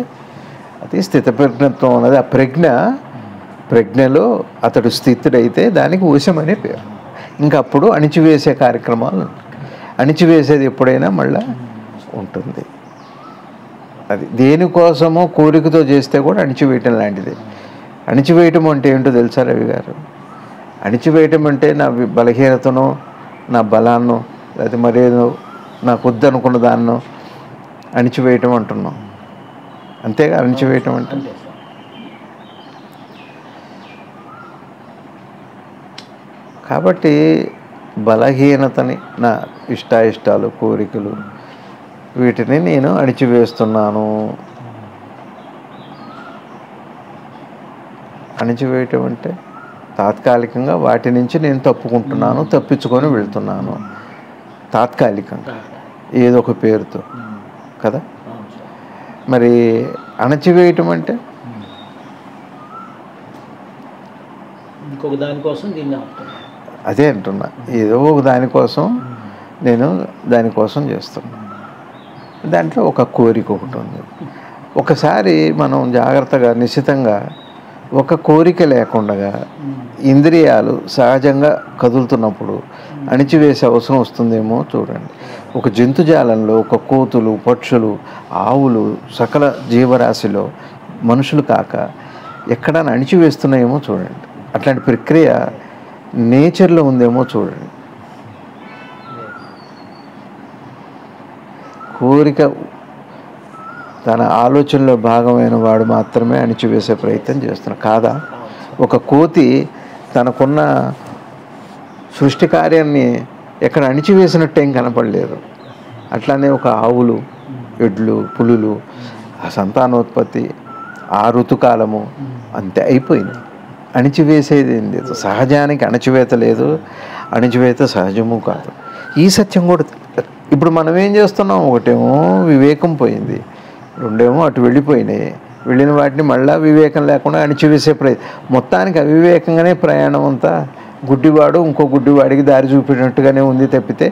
అది స్థితప్రజ్ఞత్వం అన్నది. ఆ ప్రజ్ఞలో అతడు స్థితుడైతే దానికి వశమనే పేరు. ఇంకప్పుడు అణిచివేసే కార్యక్రమాలు, అణిచివేసేది ఎప్పుడైనా మళ్ళా ఉంటుంది. అది దేనికోసమో కోరికతో చేస్తే కూడా అణిచివేయటం లాంటిది. అణిచివేయటం అంటే ఏంటో తెలుసా రవి గారు? అణిచివేయటం అంటే నా బలహీనతను, నా బలాన్ని, లేకపోతే మరేదో నాకు వద్దనుకున్న దాన్నో అణిచివేయటం అంటున్నాం. అంతేగా అణిచివేయటం అంటే. కాబట్టి బలహీనతని, నా ఇష్టాయిష్టాలు, కోరికలు, వీటిని నేను అణిచివేస్తున్నాను. అణిచివేయటం అంటే తాత్కాలికంగా వాటి నుంచి నేను తప్పుకుంటున్నాను, తప్పించుకొని వెళ్తున్నాను. తాత్కాలికంగా ఏదో ఒక పేరుతో కదా. మరి అణచివేయటం అంటే ఇంకొక దానికోసం దీన్ని అదే అంటున్నా. ఏదో ఒక దానికోసం నేను దానికోసం చేస్తున్నా. దాంట్లో ఒక కోరిక ఒకటి ఉంది. ఒకసారి మనం జాగ్రత్తగా నిశ్చితంగా ఒక కోరిక లేకుండా ఇంద్రియాలు సహజంగా కదులుతున్నప్పుడు అణిచివేసే అవసరం వస్తుందేమో చూడండి. ఒక జంతుజాలంలో ఒక కోతులు, పక్షులు, ఆవులు, సకల జీవరాశిలో మనుషులు కాక ఎక్కడైనా అణిచివేస్తున్నాయేమో చూడండి. అట్లాంటి ప్రక్రియ నేచర్లో ఉందేమో చూడండి. కోరిక తన ఆలోచనలో భాగమైన వాడు మాత్రమే అణిచివేసే ప్రయత్నం చేస్తున్నాడు కాదా? ఒక కోతి తనకున్న సృష్టి కార్యాన్ని ఎక్కడ అణిచివేసినట్టు ఏం కనపడలేదు. అట్లానే ఒక ఆవులు, ఎడ్లు, పులులు, ఆ సంతానోత్పత్తి, ఆ ఋతుకాలము అంతే అయిపోయింది. అణిచివేసేది ఏం లేదు. సహజానికి అణచివేత లేదు, అణిచివేత సహజము కాదు. ఈ సత్యం కూడా ఇప్పుడు మనం ఏం చేస్తున్నాం? ఒకటేమో వివేకం పోయింది, రెండేమో అటు వెళ్ళిపోయినాయి. వెళ్ళిన వాటిని మళ్ళీ వివేకం లేకుండా అణిచివేసే మొత్తానికి అవివేకంగానే ప్రయాణం అంతా, గుడ్డివాడు ఇంకో గుడ్డివాడికి దారి చూపినట్టుగానే ఉంది తప్పితే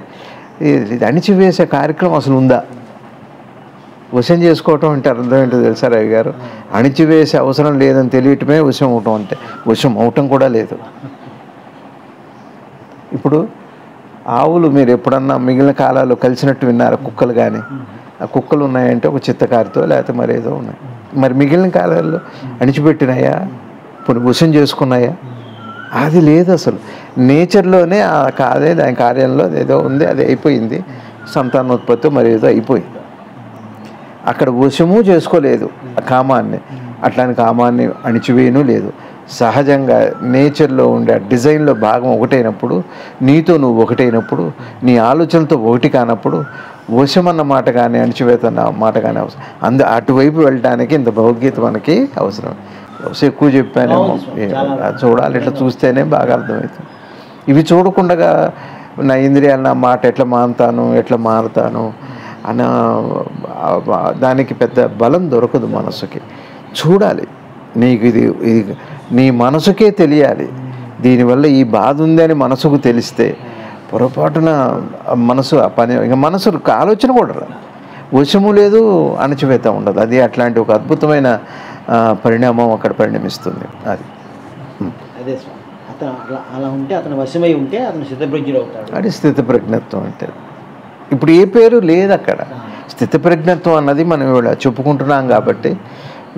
ఇది అణిచివేసే కార్యక్రమం అసలు ఉందా? వశం చేసుకోవటం అంటే అర్థం ఏంటో తెలుసా రవి గారు? అణిచివేసే అవసరం లేదని తెలియటమే వశం అవటం అంటే. వశం అవటం కూడా లేదు. ఇప్పుడు ఆవులు మీరు ఎప్పుడన్నా మిగిలిన కాలాల్లో కలిసినట్టు విన్నారా? కుక్కలు కానీ, ఆ కుక్కలు ఉన్నాయంటే ఒక చిత్తకారితో లేకపోతే మరేదో ఉన్నాయి. మరి మిగిలిన కాలాల్లో అణిచిపెట్టినాయా? ఇప్పుడు వశం చేసుకున్నాయా? అది లేదు అసలు. నేచర్లోనే కాదే దాని కార్యంలో ఏదో ఉంది, అది అయిపోయింది. సంతానోత్పత్తి మరి ఏదో అయిపోయింది. అక్కడ వశము చేసుకోలేదు ఆ కామాన్ని. అట్లాంటి కామాన్ని అణిచివేయను లేదు. సహజంగా నేచర్లో ఉండే డిజైన్లో భాగం ఒకటైనప్పుడు, నీతో నువ్వు ఒకటైనప్పుడు, నీ ఆలోచనలతో ఒకటి కానప్పుడు వశం అన్న మాట కానీ అణిచివేత అన్న మాట కానీ అవసరం. అటువైపు వెళ్ళడానికి ఇంత భగవద్గీత మనకి అవసరం. ఎక్కువ చెప్పానేమో, చూడాలి. ఇట్లా చూస్తేనే బాగా అర్థమవుతుంది. ఇవి చూడకుండా నా ఇంద్రియాలు నా మాట ఎట్లా మానుతాను, ఎట్లా మారుతాను అన్న దానికి పెద్ద బలం దొరకదు మనసుకి. చూడాలి. నీకు ఇది నీ మనసుకే తెలియాలి. దీనివల్ల ఈ బాధ ఉంది అని మనసుకు తెలిస్తే పొరపాటున మనసు ఆ పని, ఇంకా మనసు ఆలోచన కూడా రాదు. వశము లేదు, అణచివేత ఉండదు. అది అట్లాంటి ఒక అద్భుతమైన పరిణామం అక్కడ పరిణమిస్తుంది. అది అదే అతను అలా ఉంటే, అతను వశమై ఉంటే అతను స్థితప్రజ్ఞుడు అవుతాడు. అది స్థితప్రజ్ఞత్వం అంటే. ఇప్పుడు ఏ పేరు లేదు అక్కడ. స్థితప్రజ్ఞత్వం అన్నది మనం ఇవాళ చెప్పుకుంటున్నాం కాబట్టి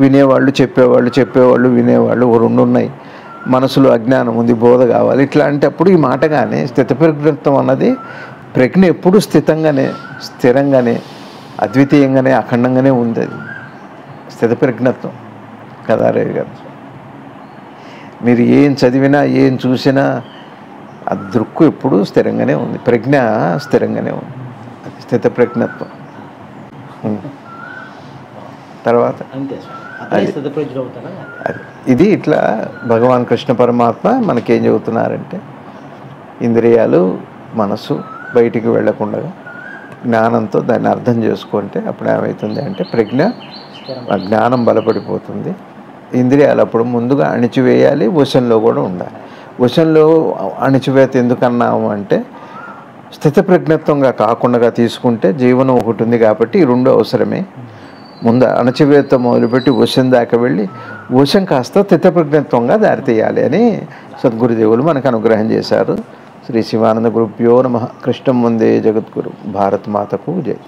వినేవాళ్ళు, చెప్పేవాళ్ళు వినేవాళ్ళు రెండు ఉన్నాయి. మనసులో అజ్ఞానం ఉంది, బోధ కావాలి. ఇట్లాంటప్పుడు ఈ మాటగానే స్థితప్రజ్ఞత్వం అన్నది, ప్రజ్ఞ ఎప్పుడు స్థిరంగానే అద్వితీయంగానే అఖండంగానే ఉంది. అది స్థితప్రజ్ఞత్వం కదా రవి గారు? మీరు ఏం చదివినా ఏం చూసినా ఆ దృక్కు ఎప్పుడు స్థిరంగానే ఉంది. ప్రజ్ఞ స్థిరంగానే ఉంది. అది స్థితప్రజ్ఞత్వం. తర్వాత అది ఇది ఇట్లా భగవాన్ కృష్ణ పరమాత్మ మనకేం చెబుతున్నారంటే, ఇంద్రియాలు మనసు బయటికి వెళ్లకుండా జ్ఞానంతో దాన్ని అర్థం చేసుకుంటే అప్పుడు ఏమవుతుంది అంటే జ్ఞానం బలపడిపోతుంది. ఇంద్రియాలు అప్పుడు ముందుగా అణిచివేయాలి, వశంలో కూడా ఉండాలి. వశంలో అణిచివేత ఎందుకన్నాము అంటే స్థితప్రజ్ఞత్వంగా కాకుండా తీసుకుంటే జీవనం ఒకటి ఉంది కాబట్టి ఈ రెండు అవసరమే. ముందు అణచివేత మొదలుపెట్టి వశం దాకా వెళ్ళి వశం కాస్త స్థితప్రజ్ఞత్వంగా దారితీయాలి అని సద్గురుదేవులు మనకు అనుగ్రహం చేశారు. శ్రీ శివానంద గురుభ్యో నమః. కృష్ణం వందే జగద్గురు. భారత్ మాతకు జై.